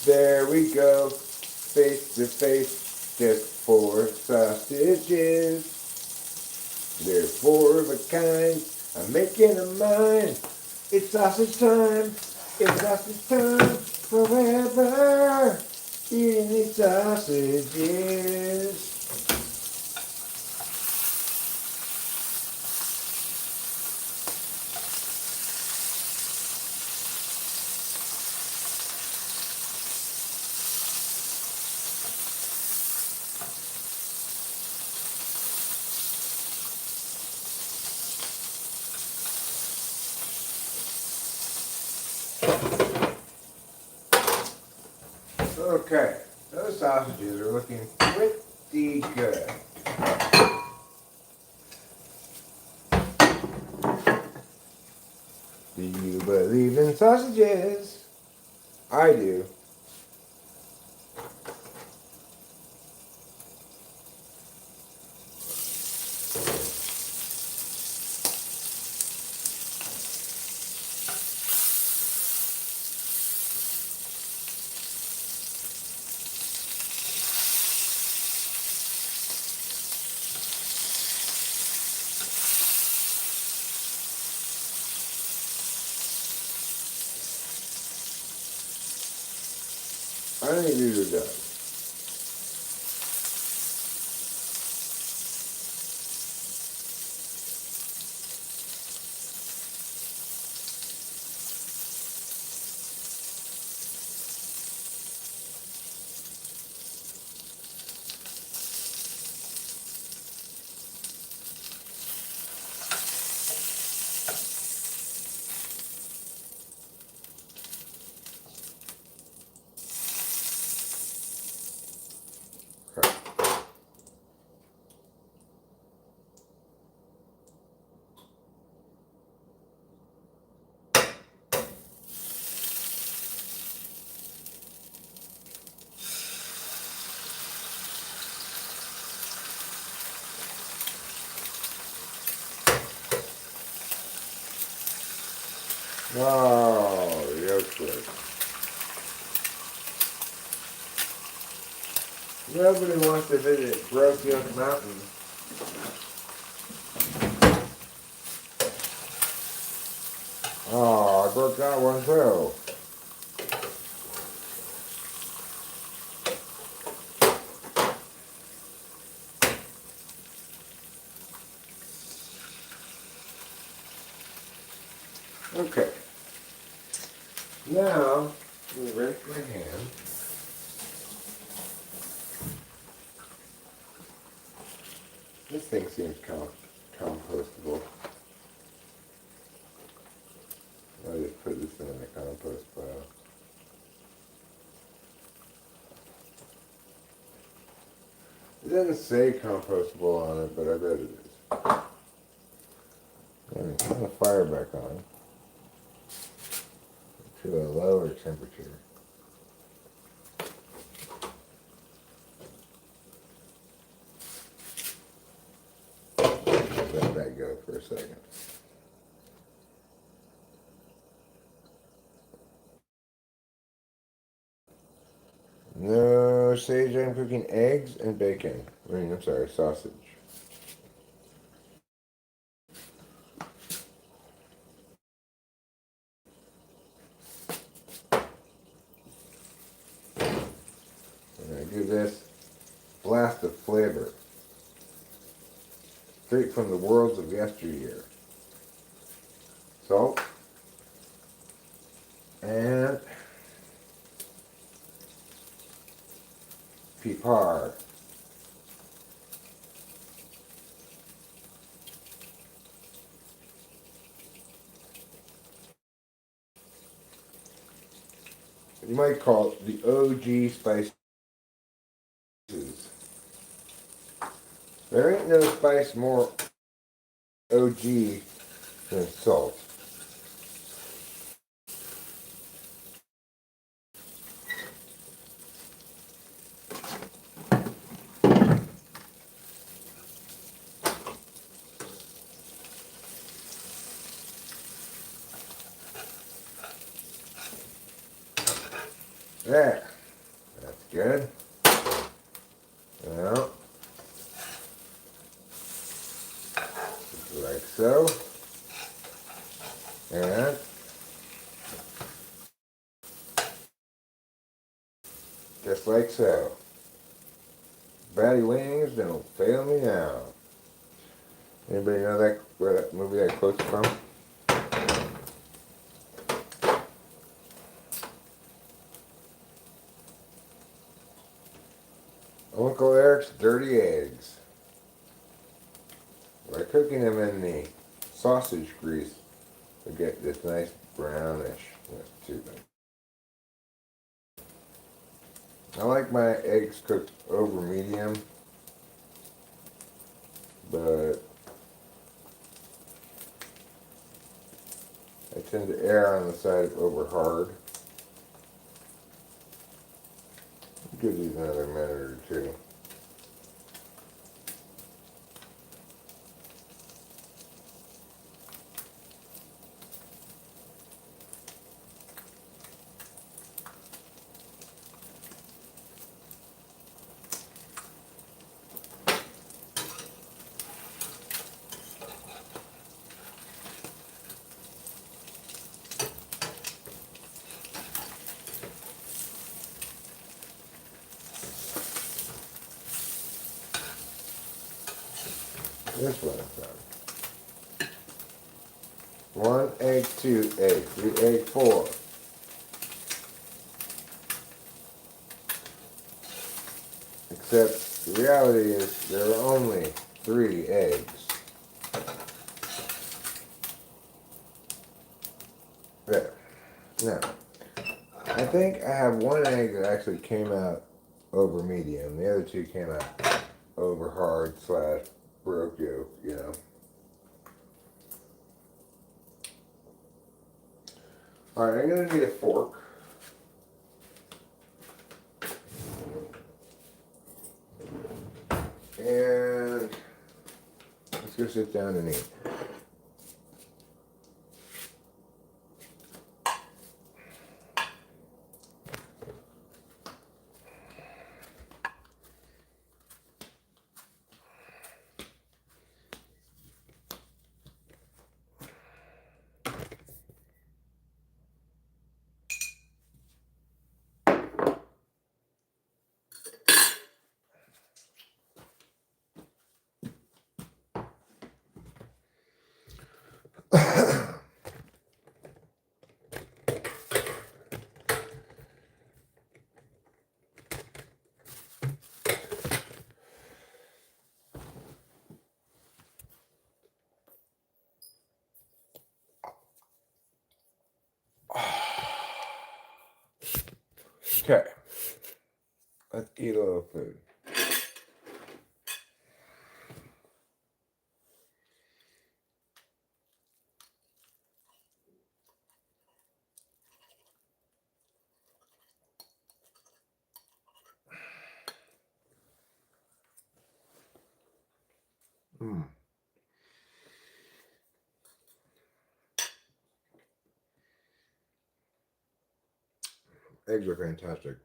S1: There we go, face to face. Just 4 sausages. They're 4 of a kind. I'm making a mine. It's sausage time. It's sausage time. Forever. Eating these sausages. Okay, those sausages are looking pretty good. Do you believe in sausages? I do. I think these are done. Okay. Oh, yes, good. Nobody wants to visit Brokefield Mountain. Oh, I broke that one too. Okay. Now, I'm going to rinse my hand. This thing seems compostable. I'll just put this in the compost pile. It doesn't say compostable on it, but I bet it is. And turn the fire back on to a lower temperature. Let that go for a second. No, Sage, I'm cooking eggs and bacon. I'm sorry, sausage. And I give this blast of flavor. Straight from the worlds of yesteryear. Salt. And pepper. You might call it the OG spices. There ain't no spice more OG than salt. There. That's good. Now, like so. And just like so. Batty wings don't fail me now. Anybody know that where that movie that quote's from? Uncle Eric's dirty eggs. By cooking them in the sausage grease, they get this nice brownishness to them. I like my eggs cooked over medium, but I tend to err on the side of over hard. Give these another minute or two. This one I found. 1 egg, 2 egg, 3 egg, 4. Except the reality is there are only 3 eggs. There. Now, I think I have 1 egg that actually came out over medium. The other 2 came out over hard slash broke yolk, you know. Alright, I'm going to need a fork. And let's go sit down and eat. Okay, let's eat a little food. Mmm. Eggs are fantastic.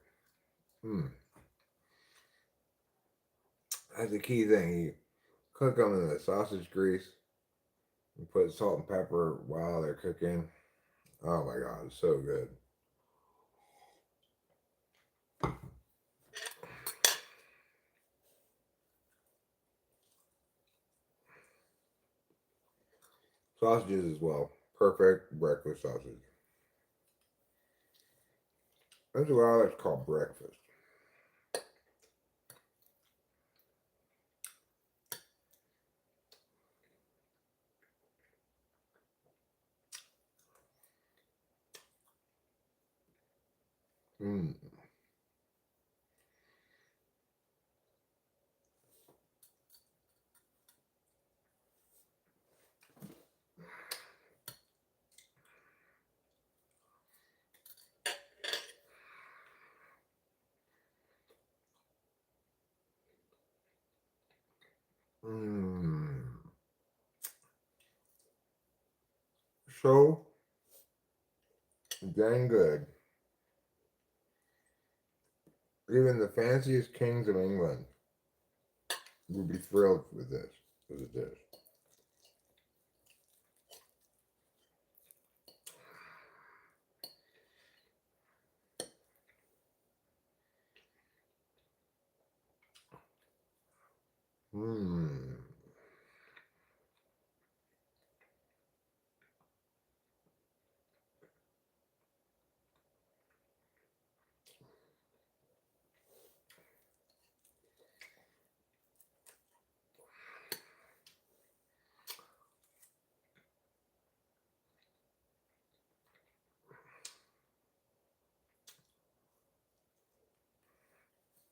S1: Mmm. That's the key thing. You cook them in the sausage grease. You put salt and pepper while they're cooking. Oh my god, it's so good. Sausages as well. Perfect breakfast sausage. That's what I like to call breakfast. Mmm. Mmm. So dang good. Even the fanciest kings of England would be thrilled with this, as it is. Mmm.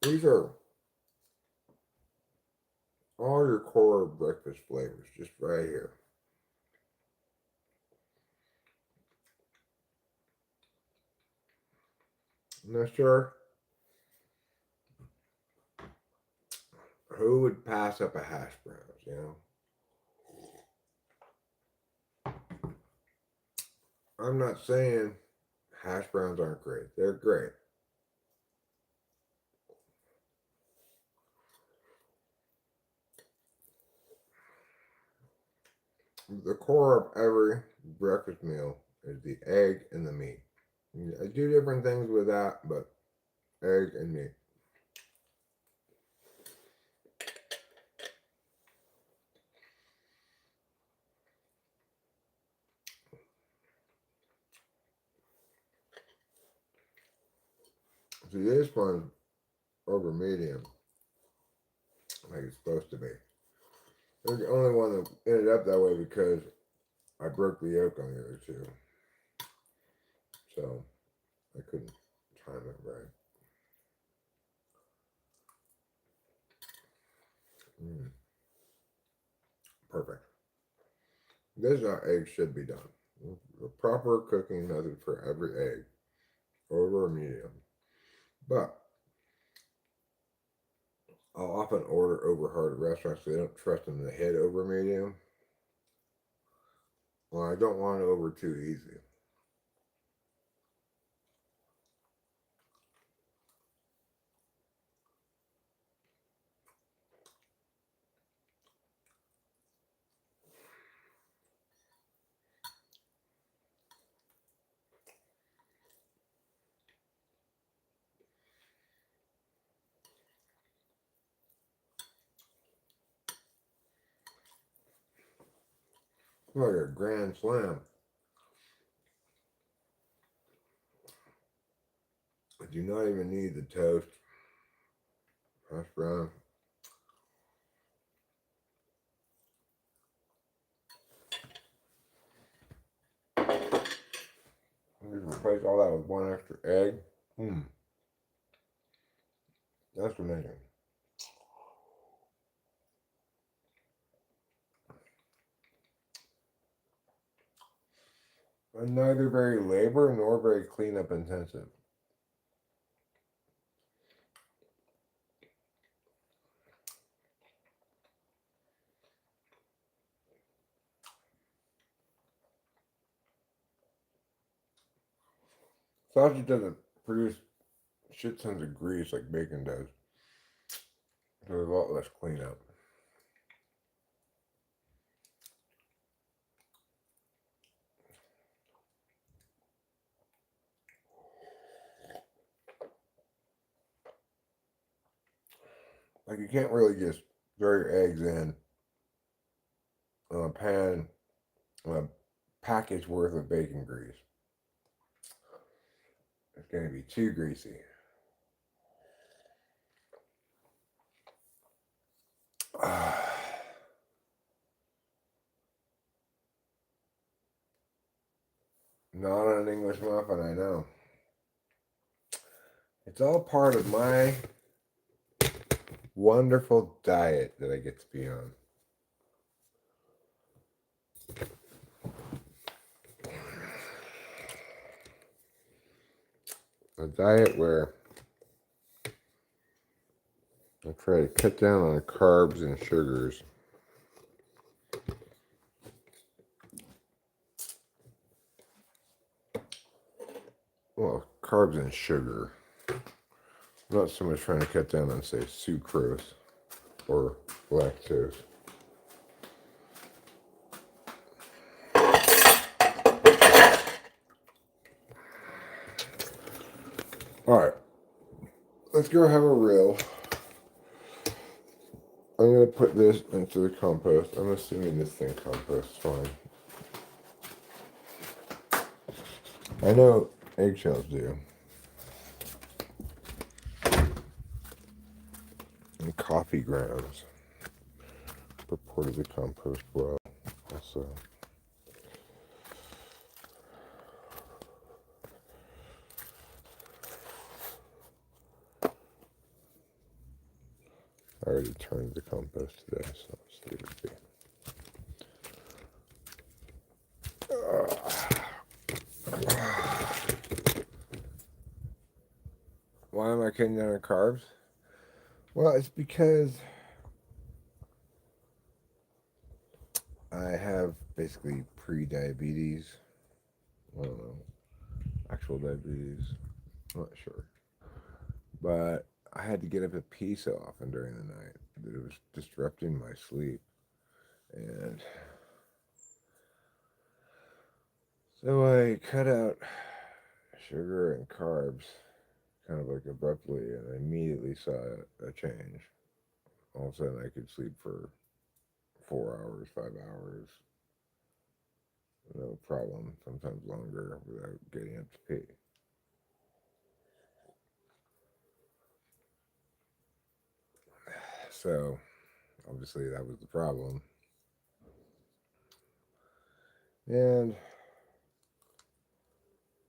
S1: These are all your core breakfast flavors, just right here. Now, sure, who would pass up a hash browns, you know? I'm not saying hash browns aren't great. They're great. The core of every breakfast meal is the egg and the meat. I do different things with that, but egg and meat. See, this one's over medium, like it's supposed to be. It's the only one that ended up that way because I broke the yolk on the other two. So I couldn't time it right. Perfect. This is how eggs should be done. The proper cooking method for every egg, over a medium. But I'll often order over hard at restaurants so they don't trust them to hit over medium. Well, I don't want it over too easy. Like a grand slam. I do not even need the toast. Hash brown. Just replace all that with one extra egg. That's amazing. And neither very labor nor very cleanup intensive. Sausage doesn't produce shit tons of grease like bacon does. So there's a lot less cleanup. Like you can't really just throw your eggs in on a pan, on a package worth of bacon grease. It's going to be too greasy. Not an English muffin, I know. It's all part of my wonderful diet that I get to be on. A diet where I try to cut down on carbs and sugars. Well, carbs and sugar. Not so much trying to cut down on, say, sucrose. or lactose. Alright, let's go have a reel. I'm going to put this into the compost. I'm assuming this thing composts fine. I know eggshells do. And coffee grounds purportedly compost well also. I already turned the compost today, so I'll just leave it be. Why am I cutting down on carbs? Well, it's because I have basically pre-diabetes. I don't know. Actual diabetes. I'm not sure. But I had to get up and pee so often during the night that it was disrupting my sleep. And so I cut out sugar and carbs kind of like abruptly, and I immediately saw a change. All of a sudden, I could sleep for 4 hours, 5 hours, no problem, sometimes longer without getting up to pee. So, obviously, that was the problem. And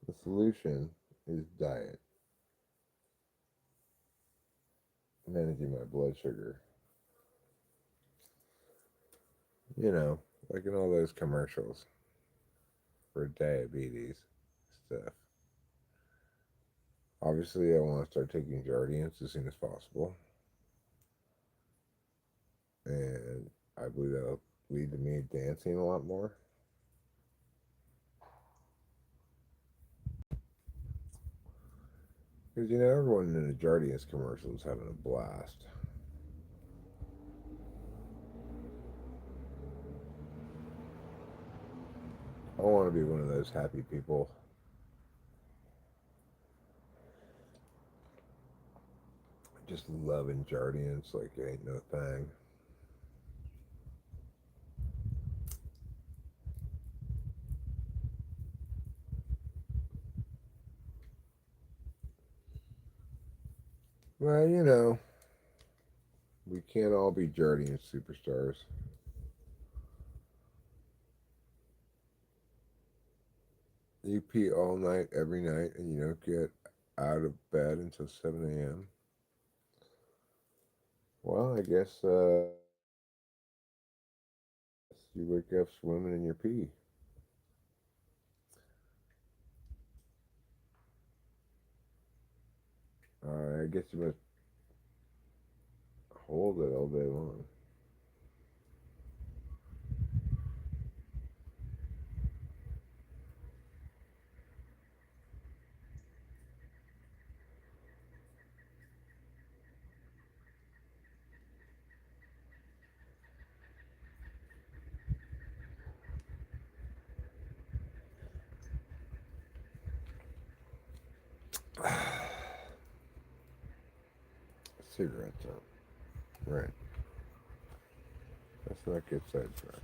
S1: the solution is diet. Managing my blood sugar. You know, like in all those commercials for diabetes stuff. Obviously, I want to start taking Jardiance as soon as possible. And I believe that'll lead to me dancing a lot more. Because, you know, everyone in the Jardiance commercial is having a blast. I want to be one of those happy people. Just loving Jardiance like it ain't no thing. Well, you know, we can't all be Jardiance superstars. You pee all night, every night, and you don't get out of bed until 7 a.m. Well, I guess you wake up swimming in your pee. I guess you must hold it all day long. Cigarettes out. Right. Let's not get sidetracked.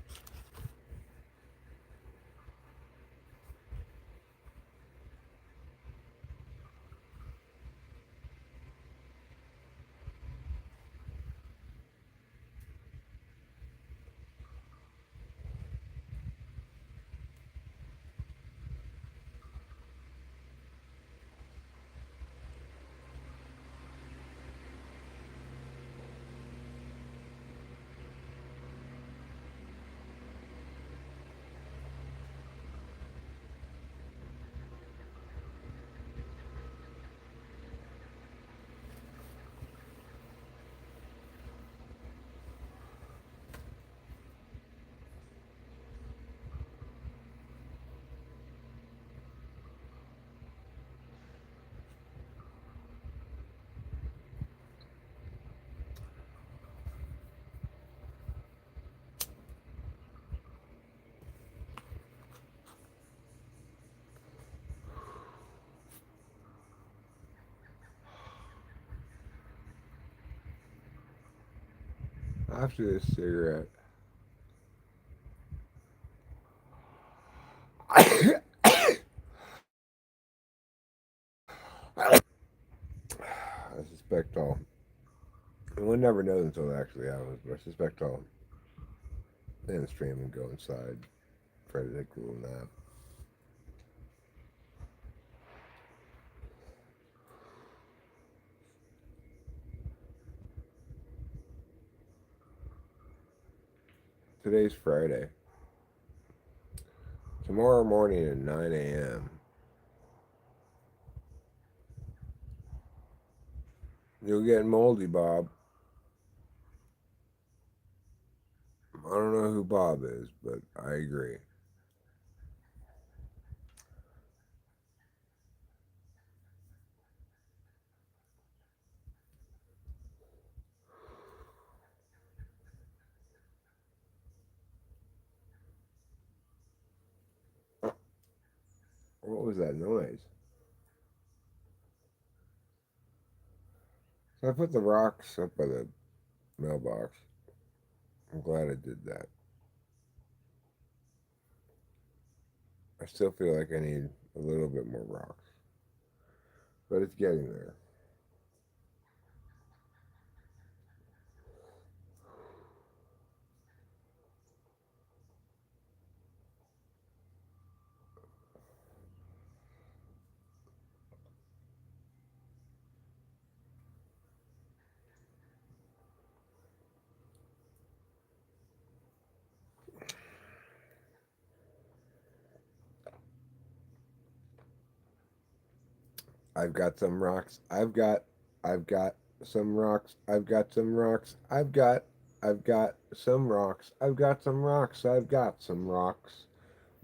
S1: after this cigarette. I suspect I'll. We'll never know until it actually happens, but I suspect I'll end the stream and go inside, try to take a little nap. Today's Friday. Tomorrow morning at 9 a.m. You'll get moldy, Bob. I don't know who Bob is, but I agree. What was that noise? So I put the rocks up by the mailbox. I'm glad I did that. I still feel like I need a little bit more rocks, but it's getting there. I've got some rocks. I've got some rocks. I've got some rocks. I've got some rocks. I've got some rocks. I've got some rocks.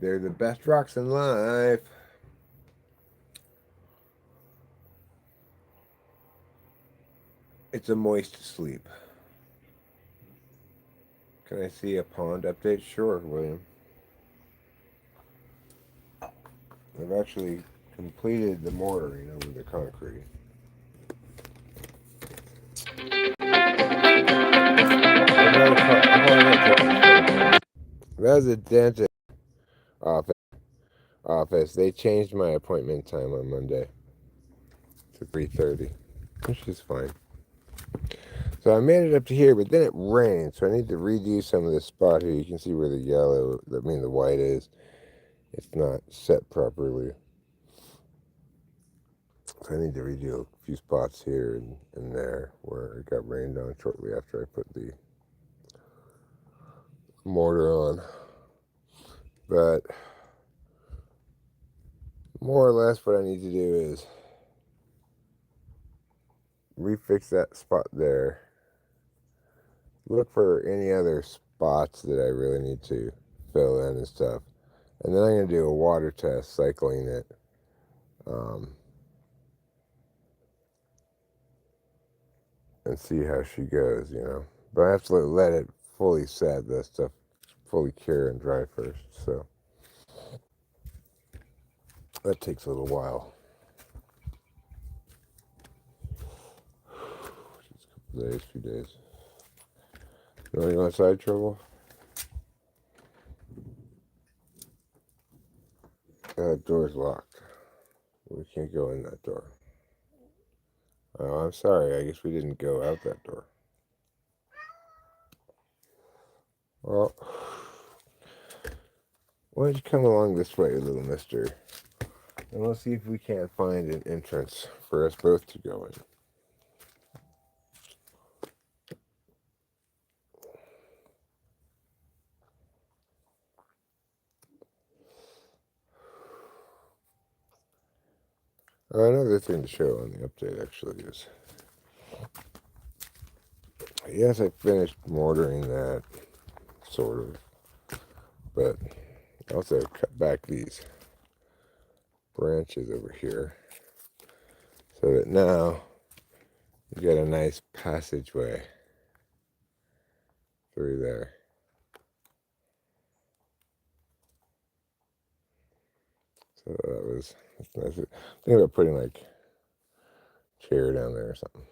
S1: They're the best rocks in life. It's a moist sleep. Can I see a pond update? Sure, William. I've actually completed the mortaring over the concrete. That was a dentist office. They changed my appointment time on Monday to 3:30, which is fine. So I made it up to here, but then it rained, so I need to redo some of this spot here. You can see where the yellow, the white is. It's not set properly. So I need to redo a few spots here and there where it got rained on shortly after I put the mortar on. But more or less what I need to do is refix that spot there. Look for any other spots that I really need to fill in and stuff. And then I'm going to do a water test, cycling it. And see how she goes, you know. But I have to let it fully set, that stuff fully cure and dry first. So that takes a little while. Just a couple days, few days. You want to go outside, Trouble? That door's locked. We can't go in that door. Oh, I'm sorry. I guess we didn't go out that door. Well, why don't you come along this way, little mister? And let's see if we can't find an entrance for us both to go in. Another thing to show on the update actually is, yes, I finished mortaring that, sort of, but I also cut back these branches over here so that now you get a nice passageway through there. So that's nice. Think about putting like a chair down there or something.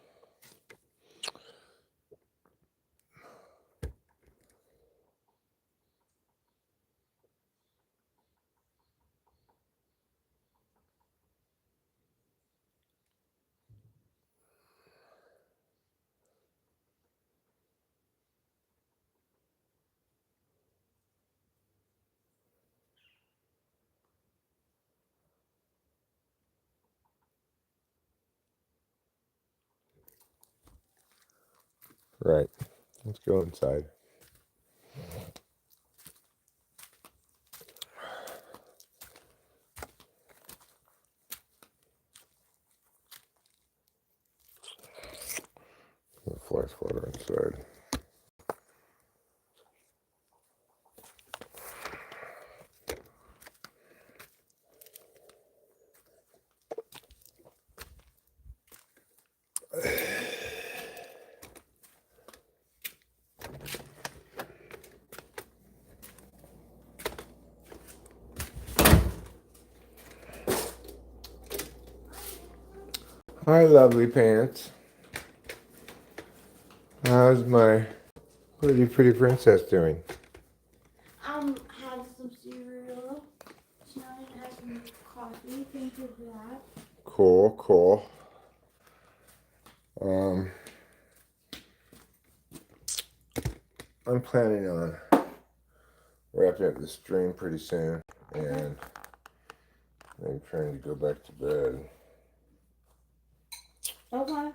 S1: Right. Let's go inside. The fly swatter inside. Hi, lovely pants. How's my pretty princess doing?
S2: Had some cereal. Shannon had some coffee. Thank you for that.
S1: Cool. I'm planning on wrapping up the stream pretty soon, and I'm trying to go back to bed.
S2: Okay.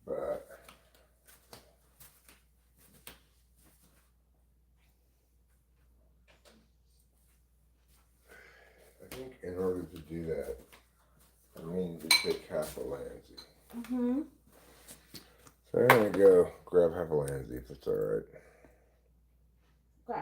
S1: But I think in order to do that, I need to take half a Landsy.
S2: Mm-hmm.
S1: So I'm gonna go grab half a Landsy if it's alright.
S2: Okay.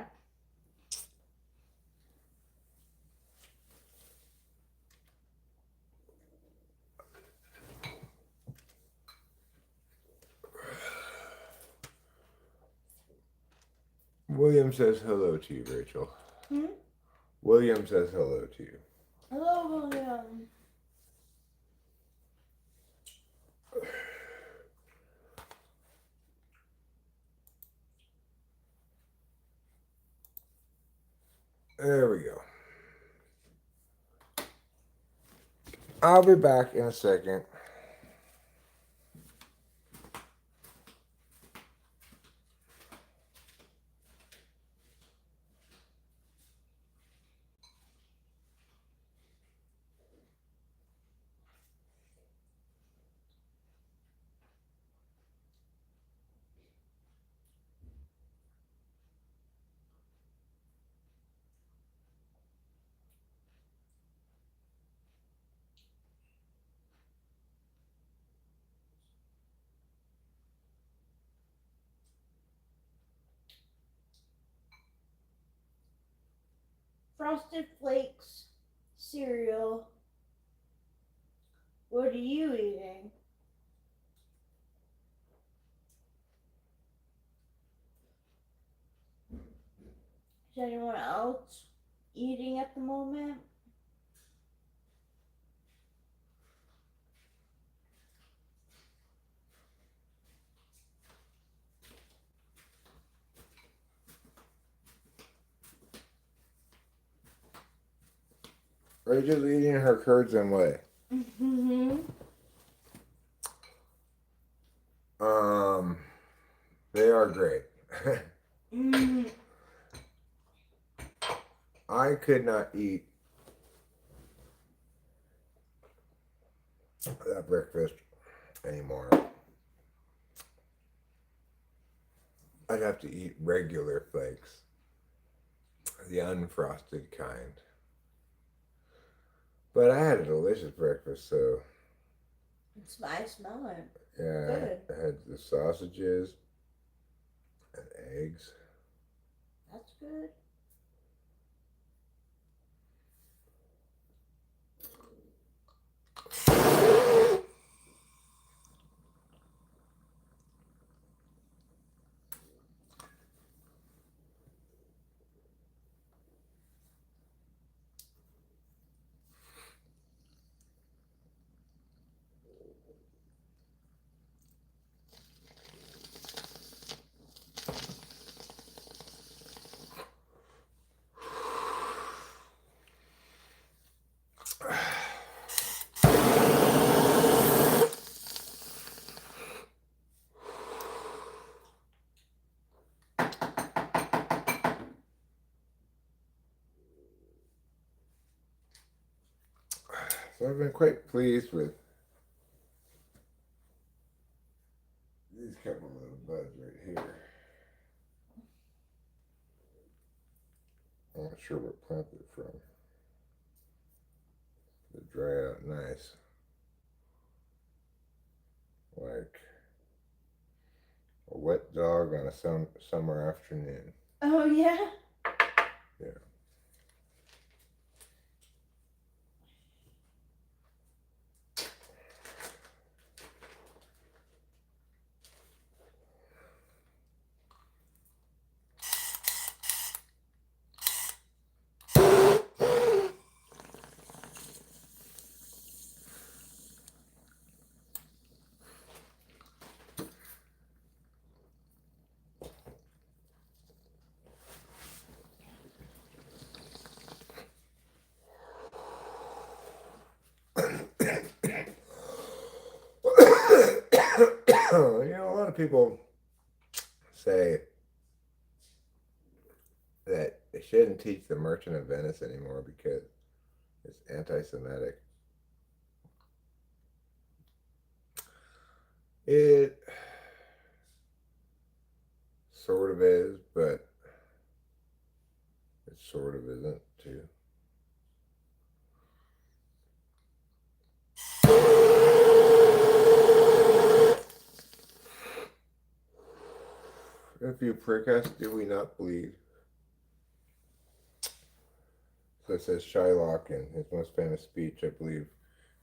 S1: William says hello to you, Rachel. William says hello to you.
S2: Hello, William.
S1: There we go. I'll be back in a second.
S2: Frosted Flakes cereal. What are you eating? Is anyone else eating at the moment?
S1: Rachel's eating her curds and whey.
S2: Mm-hmm.
S1: They are great. I could not eat that breakfast anymore. I'd have to eat regular flakes, the unfrosted kind. But I had a delicious breakfast, so
S2: I smell it.
S1: yeah,
S2: Good.
S1: I had the sausages and eggs.
S2: That's good.
S1: So I've been quite pleased with these buds right here. I'm not sure what plant they're from. They dry out nice. Like a wet dog on a summer afternoon.
S2: Oh, yeah?
S1: Yeah. A lot of people say that they shouldn't teach The Merchant of Venice anymore because it's anti-Semitic. It sort of is, but it sort of isn't too. If you prick us, do we not bleed? So it says Shylock in his most famous speech, I believe.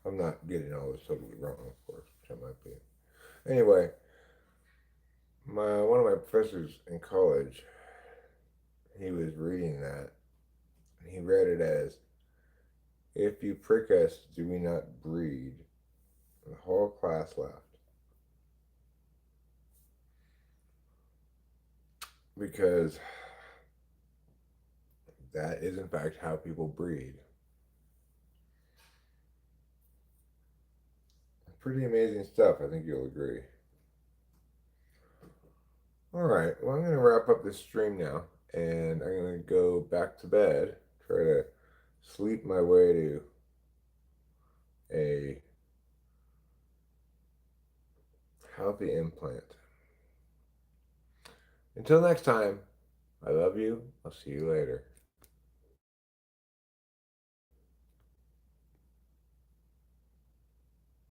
S1: I'm not getting all this totally wrong, of course, which I might be. Anyway, one of my professors in college, he was reading that. He read it as, "If you prick us, do we not breed?" And the whole class laughed. Because that is, in fact, how people breed. Pretty amazing stuff, I think you'll agree. Alright, well, I'm going to wrap up this stream now, and I'm going to go back to bed, try to sleep my way to a healthy implant. Until next time, I love you. I'll see you later.